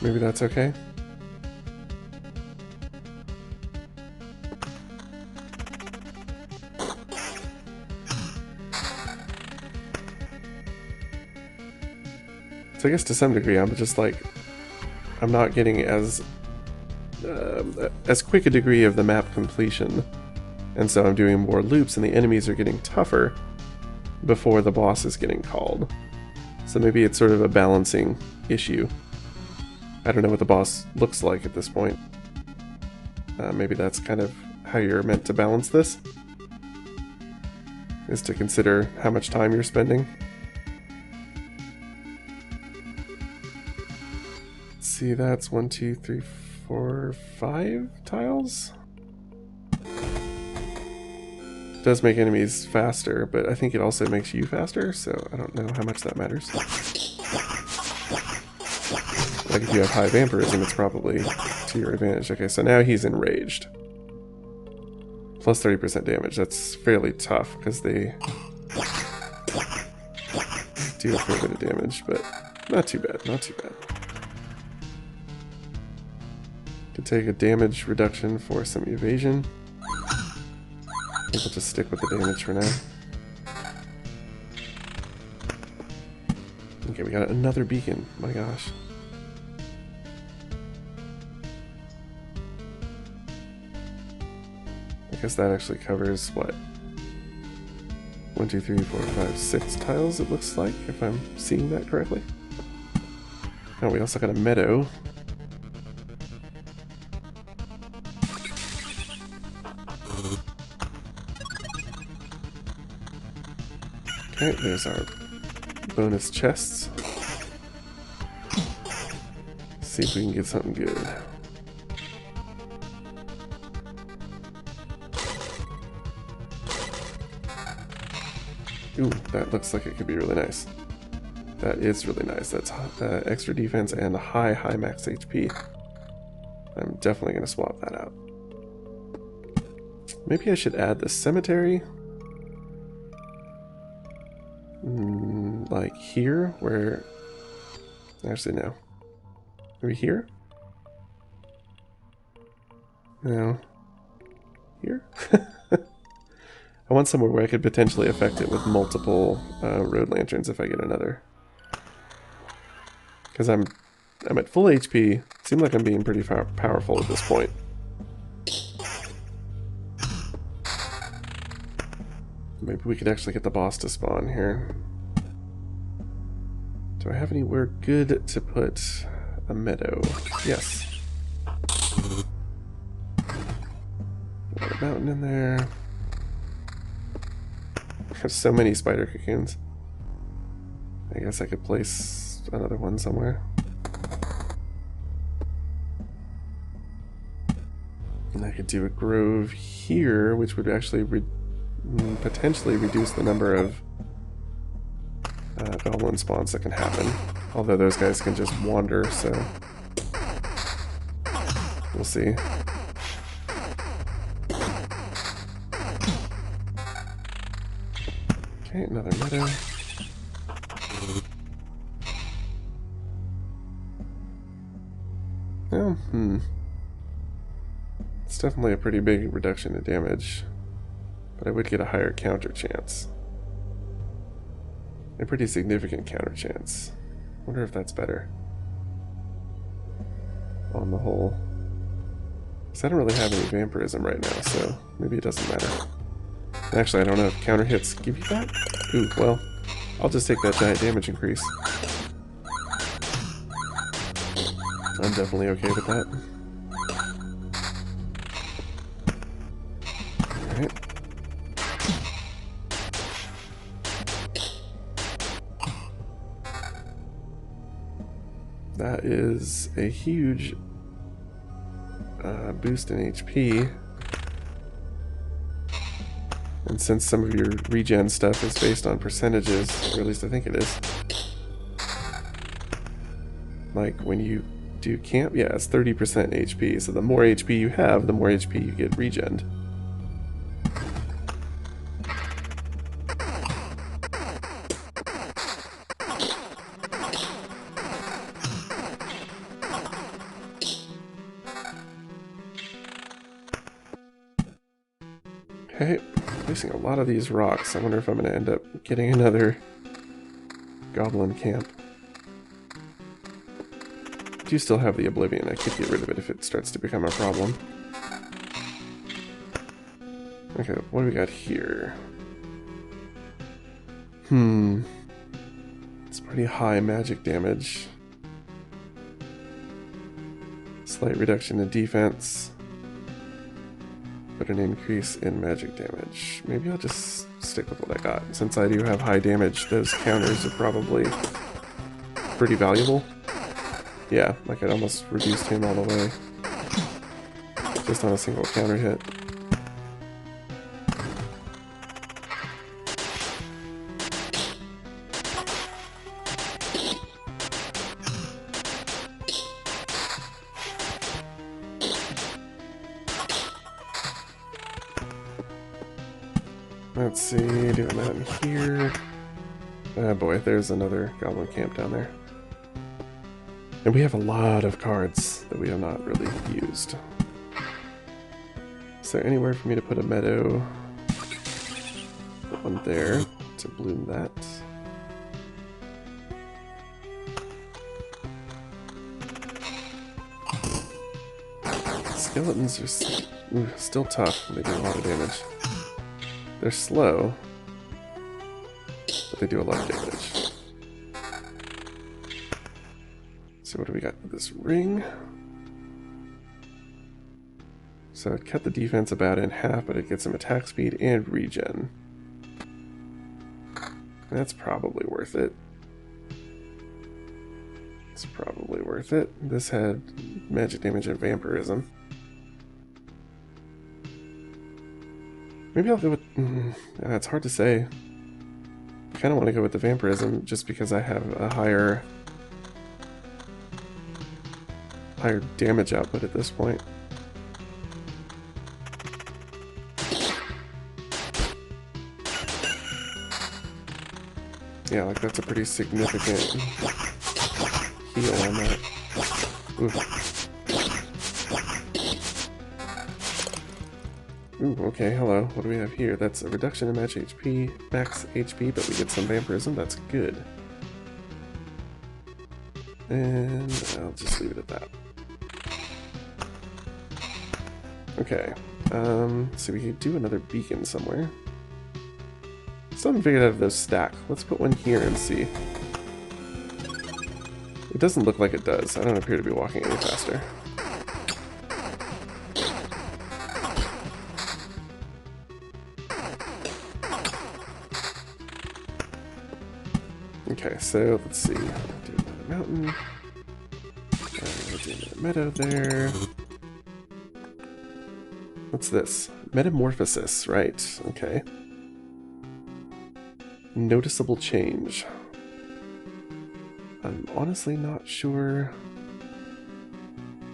Maybe that's okay? So I guess to some degree I'm just like, I'm not getting as quick a degree of the map completion, and so I'm doing more loops and the enemies are getting tougher before the boss is getting called. So maybe it's sort of a balancing issue. I don't know what the boss looks like at this point. Maybe that's kind of how you're meant to balance this, is to consider how much time you're spending. See, that's 1, 2, 3, 4, 5 tiles? It does make enemies faster, but I think it also makes you faster, so I don't know how much that matters. Like, if you have high vampirism, it's probably to your advantage. Okay, so now he's enraged. Plus 30% damage. That's fairly tough, because they do a fair bit of damage, but not too bad, not too bad. Could take a damage reduction for some evasion. I think we'll just stick with the damage for now. Okay, we got another beacon. My gosh. I guess that actually covers, what? 1, 2, 3, 4, 5, 6 tiles, it looks like, if I'm seeing that correctly. Oh, we also got a meadow. Okay, there's our bonus chests. See if we can get something good. Ooh, that looks like it could be really nice. That is really nice. That's extra defense and high max HP. I'm definitely going to swap that out. Maybe I should add the cemetery. Like here, where... Actually, no. Maybe here? No. Here? I want somewhere where I could potentially affect it with multiple road lanterns if I get another. Because I'm at full HP. Seems like I'm being pretty powerful at this point. Maybe we could actually get the boss to spawn here. Do I have anywhere good to put a meadow? Yes. Got a mountain in there. I have so many spider cocoons. I guess I could place another one somewhere. And I could do a grove here, which would actually potentially reduce the number of goblin spawns that can happen. Although those guys can just wander, so we'll see. Okay, another meadow. Oh, it's definitely a pretty big reduction in damage, but I would get a higher counter chance. A pretty significant counter chance. Wonder if that's better on the whole. Because I don't really have any vampirism right now, so maybe it doesn't matter. Actually, I don't know if counter hits give you that. Ooh, well, I'll just take that giant damage increase. I'm definitely okay with that. Alright. That is a huge boost in HP. And since some of your regen stuff is based on percentages, or at least I think it is, like when you do camp, yeah, it's 30% HP, so the more HP you have, the more HP you get regened. Okay, placing a lot of these rocks. I wonder if I'm going to end up getting another goblin camp. I do still have the Oblivion. I could get rid of it if it starts to become a problem. Okay, what do we got here? It's pretty high magic damage. Slight reduction in defense, but an increase in magic damage. Maybe I'll just stick with what I got. Since I do have high damage, those counters are probably pretty valuable. Yeah, like it almost reduced him all the way. Just on a single counter hit. Let's see, doing that in here. Oh boy, there's another goblin camp down there. And we have a lot of cards that we have not really used. Is there anywhere for me to put a meadow? Put one there to bloom that. Skeletons are still tough. They do a lot of damage. They're slow, but they do a lot of damage. So what do we got with this ring? So it cut the defense about in half, but it gets some attack speed and regen. That's probably worth it. It's probably worth it. This had magic damage and vampirism. Maybe I'll go with... it's hard to say. I kind of want to go with the vampirism just because I have a higher damage output at this point. Yeah, like that's a pretty significant heal on that. Ooh, okay, hello. What do we have here? That's a reduction in max HP, but we get some vampirism. That's good. And I'll just leave it at that. Okay. So we could do another beacon somewhere. Still haven't figured out if those stack. Let's put one here and see. It doesn't look like it does. I don't appear to be walking any faster. Okay, so let's see. Do another mountain. We'll do another meadow there. What's this? Metamorphosis, right. Okay. Noticeable change. I'm honestly not sure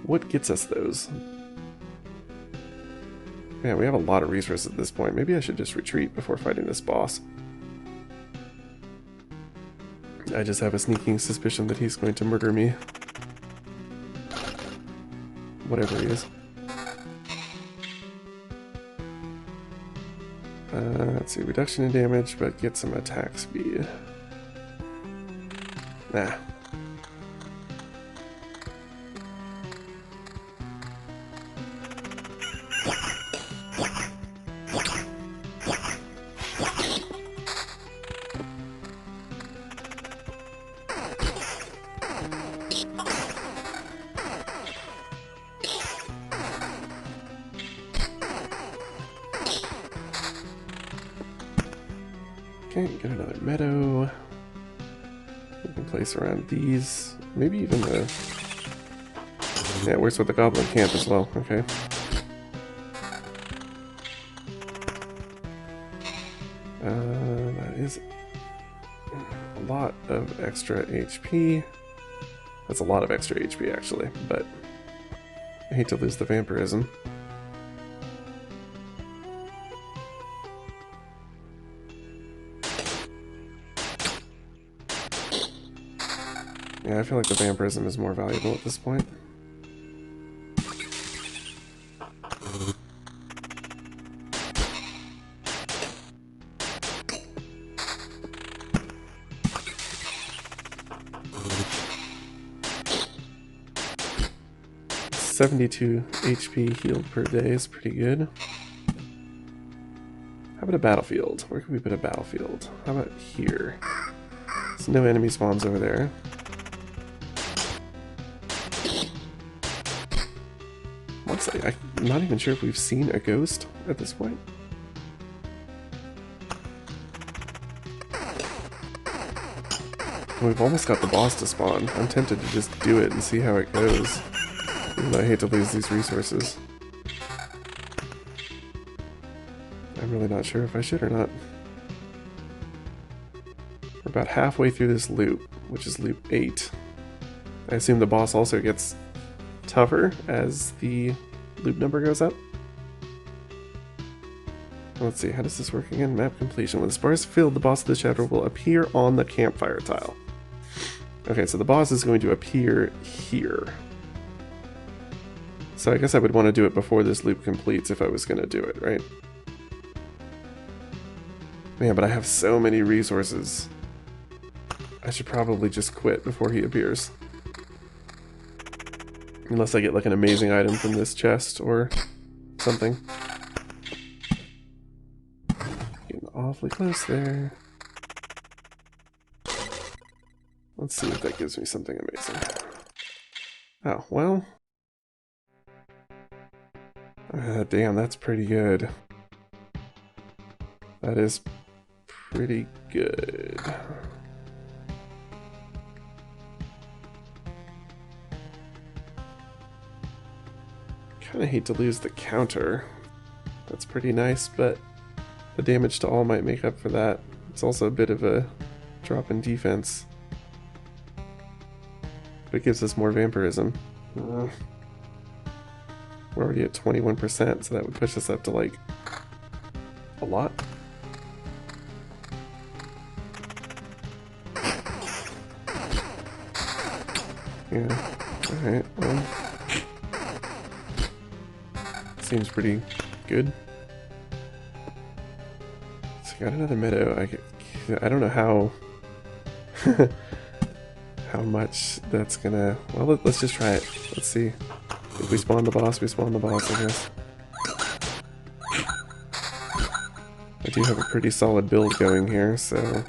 what gets us those. Yeah, we have a lot of resources at this point. Maybe I should just retreat before fighting this boss. I just have a sneaking suspicion that he's going to murder me. Whatever he is. Let's see, reduction in damage, but get some attack speed. Nah. Okay, get another meadow. We can place around these. Maybe even the... Yeah, it works with the goblin camp as well. Okay. That is a lot of extra HP. That's a lot of extra HP, actually, but I hate to lose the vampirism. Yeah, I feel like the vampirism is more valuable at this point. $72 HP healed per day is pretty good. How about a battlefield? Where can we put a battlefield? How about here? So no enemy spawns over there. Honestly, I'm not even sure if we've seen a ghost at this point. We've almost got the boss to spawn. I'm tempted to just do it and see how it goes. Even though I hate to lose these resources. I'm really not sure if I should or not. We're about halfway through this loop, which is loop 8. I assume the boss also gets tougher as the loop number goes up. Let's see, how does this work again? Map completion. When the spar is filled, the boss of the chapter will appear on the campfire tile. Okay, so the boss is going to appear here. So I guess I would want to do it before this loop completes if I was going to do it, right? Man, but I have so many resources. I should probably just quit before he appears. Unless I get like an amazing item from this chest or something. Getting awfully close there. Let's see if that gives me something amazing. Oh, well. Damn, that's pretty good. That is pretty good. Kinda hate to lose the counter. That's pretty nice, but the damage to all might make up for that. It's also a bit of a drop in defense. But it gives us more vampirism. We're already at 21%, so that would push us up to like a lot. Yeah, alright, well, seems pretty good. So got another meadow. I don't know how how much that's gonna... Well, let's just try it. Let's see. If we spawn the boss, we spawn the boss, I guess. I do have a pretty solid build going here, so...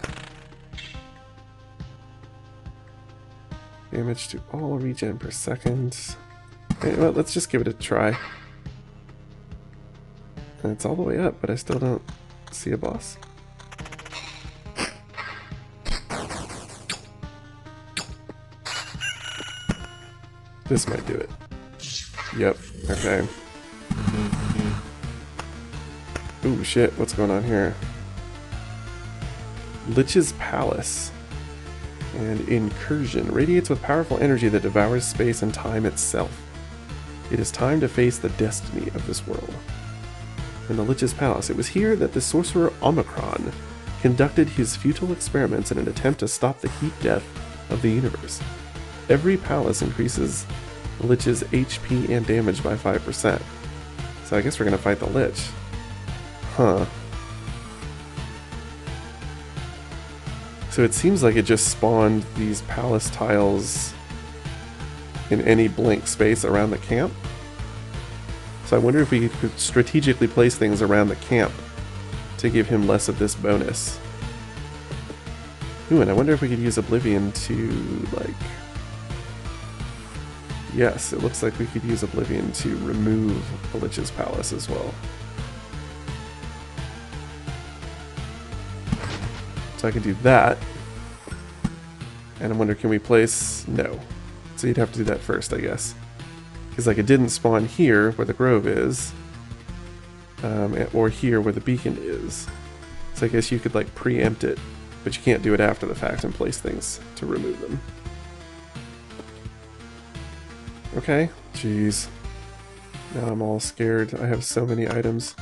Damage to all regen per second. Okay, well, let's just give it a try. And it's all the way up, but I still don't see a boss. This might do it. Yep, okay. Ooh, shit, what's going on here? Lich's Palace. And incursion. Radiates with powerful energy that devours space and time itself. It is time to face the destiny of this world. In the Lich's Palace, it was here that the sorcerer Omicron conducted his futile experiments in an attempt to stop the heat death of the universe. Every palace increases Lich's HP and damage by 5%. So I guess we're gonna fight the Lich. Huh. So it seems like it just spawned these palace tiles in any blank space around the camp. So I wonder if we could strategically place things around the camp to give him less of this bonus. Ooh, and I wonder if we could use Oblivion to, like... Yes, it looks like we could use Oblivion to remove the Lich's Palace as well. So I can do that. And I wonder, can we place... No. So you'd have to do that first, I guess. Because like it didn't spawn here where the grove is. Or here where the beacon is. So I guess you could like preempt it. But you can't do it after the fact and place things to remove them. Okay. Jeez. Now I'm all scared. I have so many items.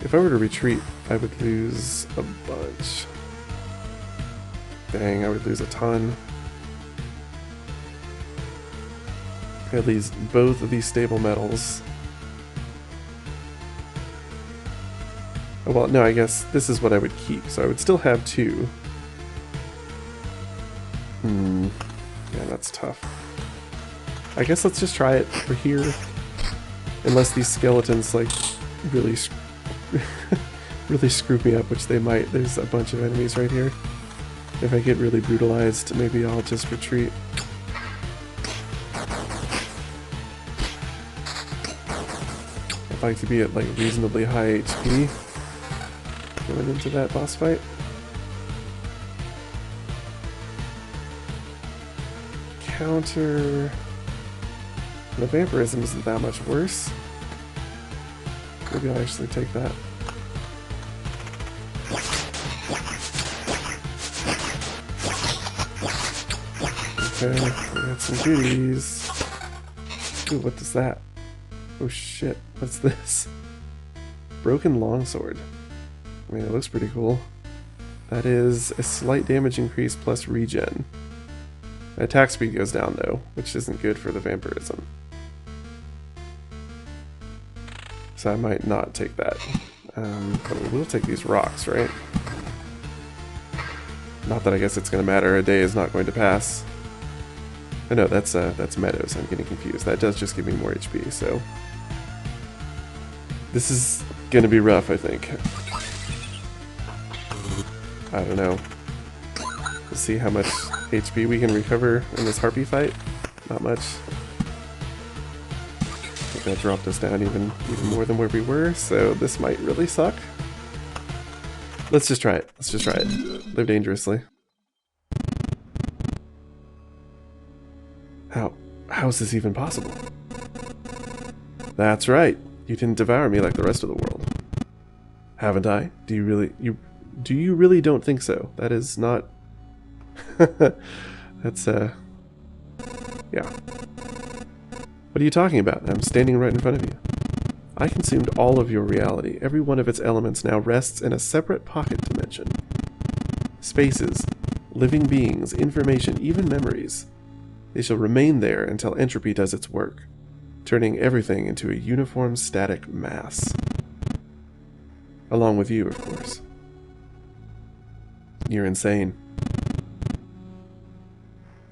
If I were to retreat, I would lose a bunch. Dang, I would lose a ton. At least both of these stable metals. Oh, well, no, I guess this is what I would keep, so I would still have 2. Yeah, that's tough. I guess let's just try it for here. Unless these skeletons, like, really really screw me up, which they might. There's a bunch of enemies right here. If I get really brutalized, maybe I'll just retreat. I'd like to be at like reasonably high HP going into that boss fight. Counter... The vampirism isn't that much worse. Maybe I'll actually take that. Okay, we got some goodies. Ooh, what is that? Oh shit, what's this? Broken longsword. I mean, it looks pretty cool. That is a slight damage increase plus regen. Attack speed goes down though, which isn't good for the vampirism. So I might not take that. But we will take these rocks, right? Not that I guess it's going to matter. A day is not going to pass. Oh no, that's meadows. I'm getting confused. That does just give me more HP, so... This is going to be rough, I think. I don't know. Let's see how much HP we can recover in this harpy fight. Not much. I think that dropped us down even more than where we were, so this might really suck. Let's just try it. Let's just try it. Live dangerously. How is this even possible? That's right. You didn't devour me like the rest of the world. Haven't I? Do you really don't think so? That is not... That's, yeah. What are you talking about? I'm standing right in front of you. I consumed all of your reality. Every one of its elements now rests in a separate pocket dimension. Spaces, living beings, information, even memories. They shall remain there until entropy does its work, turning everything into a uniform static mass. Along with you, of course. You're insane.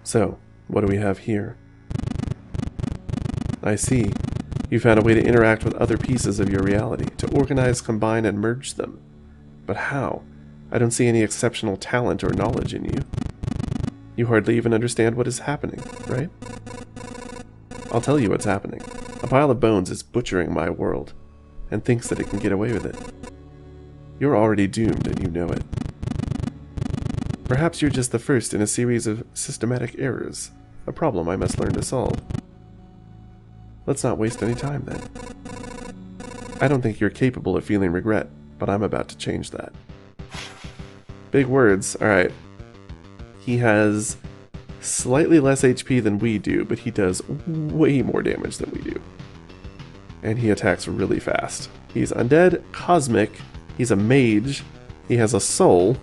So, what do we have here? I see. You found a way to interact with other pieces of your reality, to organize, combine, and merge them. But how? I don't see any exceptional talent or knowledge in you. You hardly even understand what is happening, right? I'll tell you what's happening. A pile of bones is butchering my world, and thinks that it can get away with it. You're already doomed, and you know it. Perhaps you're just the first in a series of systematic errors, a problem I must learn to solve. Let's not waste any time, then. I don't think you're capable of feeling regret, but I'm about to change that. Big words. Alright. He has slightly less HP than we do, but he does way more damage than we do. And he attacks really fast. He's undead, cosmic, he's a mage, he has a soul,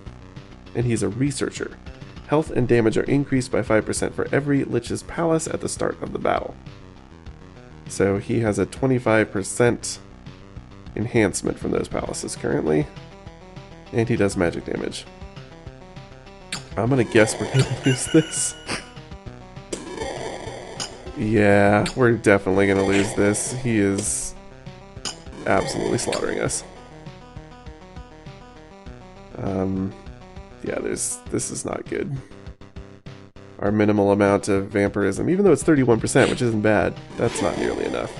and he's a researcher. Health and damage are increased by 5% for every Lich's Palace at the start of the battle. So he has a 25% enhancement from those palaces currently. And he does magic damage. I'm gonna guess we're gonna lose this. Yeah, we're definitely gonna lose this. He is absolutely slaughtering us. Yeah, this is not good. Our minimal amount of vampirism, even though it's 31%, which isn't bad, that's not nearly enough.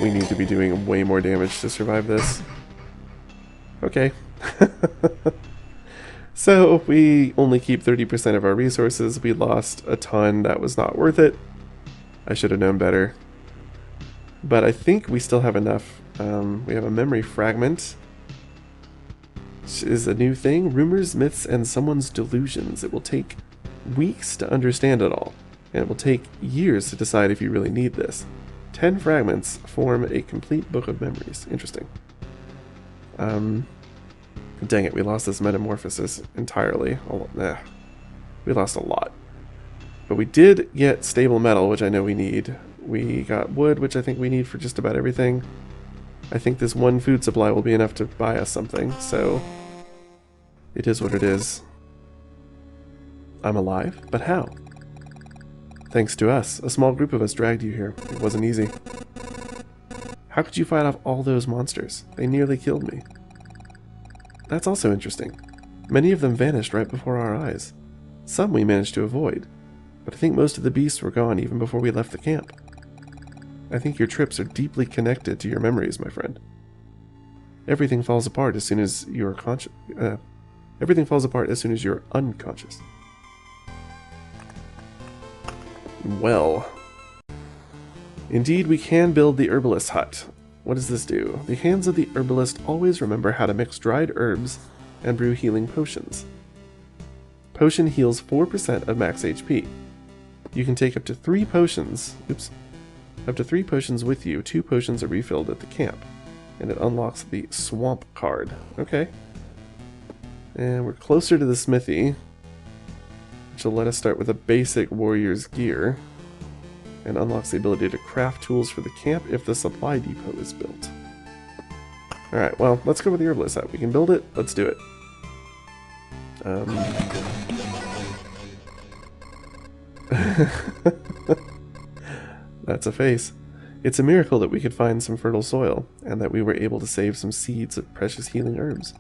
We need to be doing way more damage to survive this. Okay. So, we only keep 30% of our resources. We lost a ton. That was not worth it. I should have known better. But I think we still have enough. We have a memory fragment, which is a new thing. Rumors, myths, and someone's delusions. It will take weeks to understand it all, and it will take years to decide if you really need this. 10 fragments form a complete book of memories. Interesting. Dang it, we lost this metamorphosis entirely. We lost a lot. But we did get stable metal, which I know we need. We got wood, which I think we need for just about everything. I think this one food supply will be enough to buy us something, so it is what it is. I'm alive? But how? Thanks to us. A small group of us dragged you here. It wasn't easy. How could you fight off all those monsters? They nearly killed me. That's also interesting. Many of them vanished right before our eyes. Some we managed to avoid, but I think most of the beasts were gone even before we left the camp. I think your trips are deeply connected to your memories, my friend. Everything falls apart as soon as you're conscious. Everything falls apart as soon as you're unconscious. Well, indeed, we can build the herbalist hut. What does this do? The hands of the herbalist always remember how to mix dried herbs and brew healing potions. Potion heals 4% of max HP. You can take up to 3 potions. Up to 3 potions with you. 2 potions are refilled at the camp. And it unlocks the swamp card. Okay. And we're closer to the smithy, which will let us start with a basic warrior's gear. And unlocks the ability to craft tools for the camp if the supply depot is built. Alright, well, let's go with the herbalist hut. We can build it. Let's do it. That's a face. It's a miracle that we could find some fertile soil, and that we were able to save some seeds of precious healing herbs.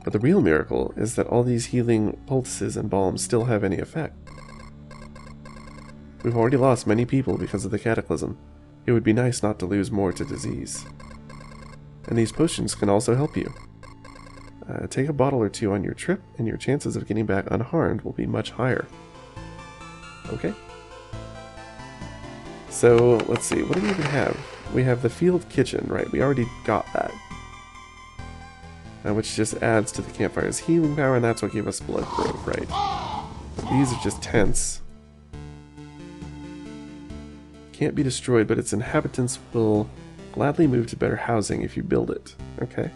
But the real miracle is that all these healing poultices and balms still have any effect. We've already lost many people because of the cataclysm. It would be nice not to lose more to disease. and these potions can also help you. Take a bottle or two on your trip, and your chances of getting back unharmed will be much higher. Okay. So, let's see, what do we even have? We have the field kitchen, right? We already got that. Which just adds to the campfire's healing power, and that's what gave us Blood Grove, right? These are just tents. Can't be destroyed, but its inhabitants will gladly move to better housing if you build it. Okay.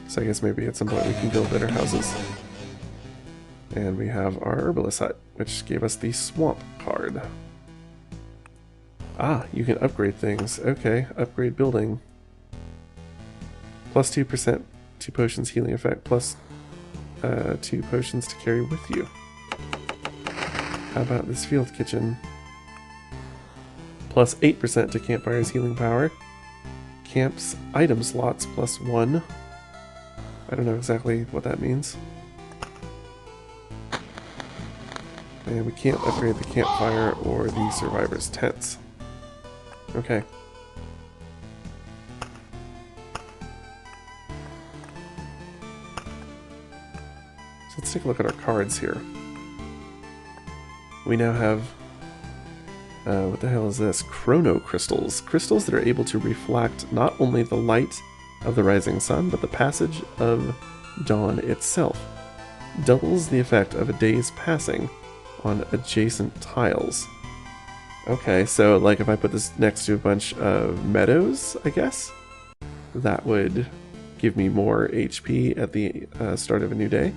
So I guess maybe at some point we can build better houses. And we have our herbalist hut, which gave us the swamp card. Ah, you can upgrade things. Okay, upgrade building. Plus 2%, 2 potions healing effect, plus 2 potions to carry with you. How about this field kitchen? Plus 8% to campfire's healing power. Camp's item slots plus 1. I don't know exactly what that means. And we can't upgrade the campfire or the survivors' tents. Okay. So let's take a look at our cards here. We now have... what the hell is this? Chrono crystals. Crystals that are able to reflect not only the light of the rising sun, but the passage of dawn itself. Doubles the effect of a day's passing on adjacent tiles. Okay, so like if I put this next to a bunch of meadows, I guess, that would give me more HP at the start of a new day.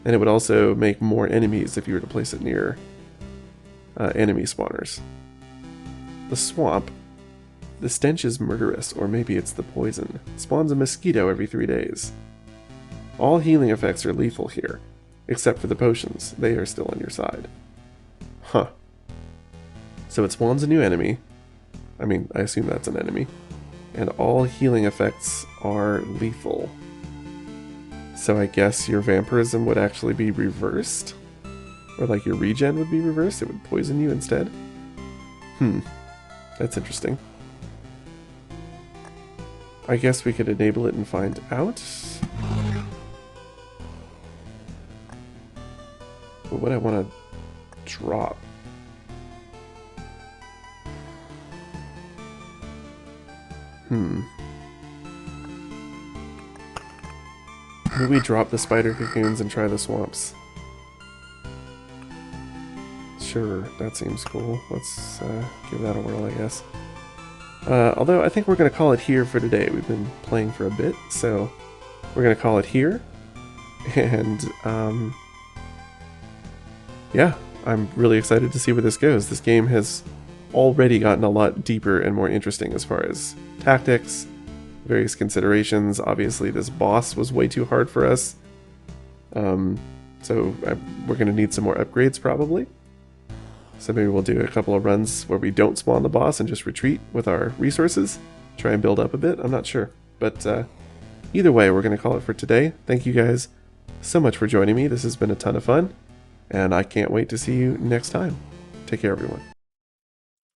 And it would also make more enemies if you were to place it near enemy spawners. The swamp. The stench is murderous, or maybe it's the poison. Spawns a mosquito every 3 days. All healing effects are lethal here, except for the potions. They are still on your side. Huh. So it spawns a new enemy. I mean, I assume that's an enemy. And all healing effects are lethal. So I guess your vampirism would actually be reversed? Or like your regen would be reversed? It would poison you instead? That's interesting. I guess we could enable it and find out. But what I want to drop. Maybe we drop the spider cocoons and try the swamps. Sure, that seems cool. Let's give that a whirl, I guess. Although I think we're going to call it here for today. We've been playing for a bit, so we're going to call it here. And yeah, I'm really excited to see where this goes. This game has already gotten a lot deeper and more interesting as far as tactics, various considerations. Obviously, this boss was way too hard for us. So we're going to need some more upgrades probably. So maybe we'll do a couple of runs where we don't spawn the boss and just retreat with our resources. Try and build up a bit, I'm not sure. But either way, we're going to call it for today. Thank you guys so much for joining me. This has been a ton of fun. And I can't wait to see you next time. Take care, everyone.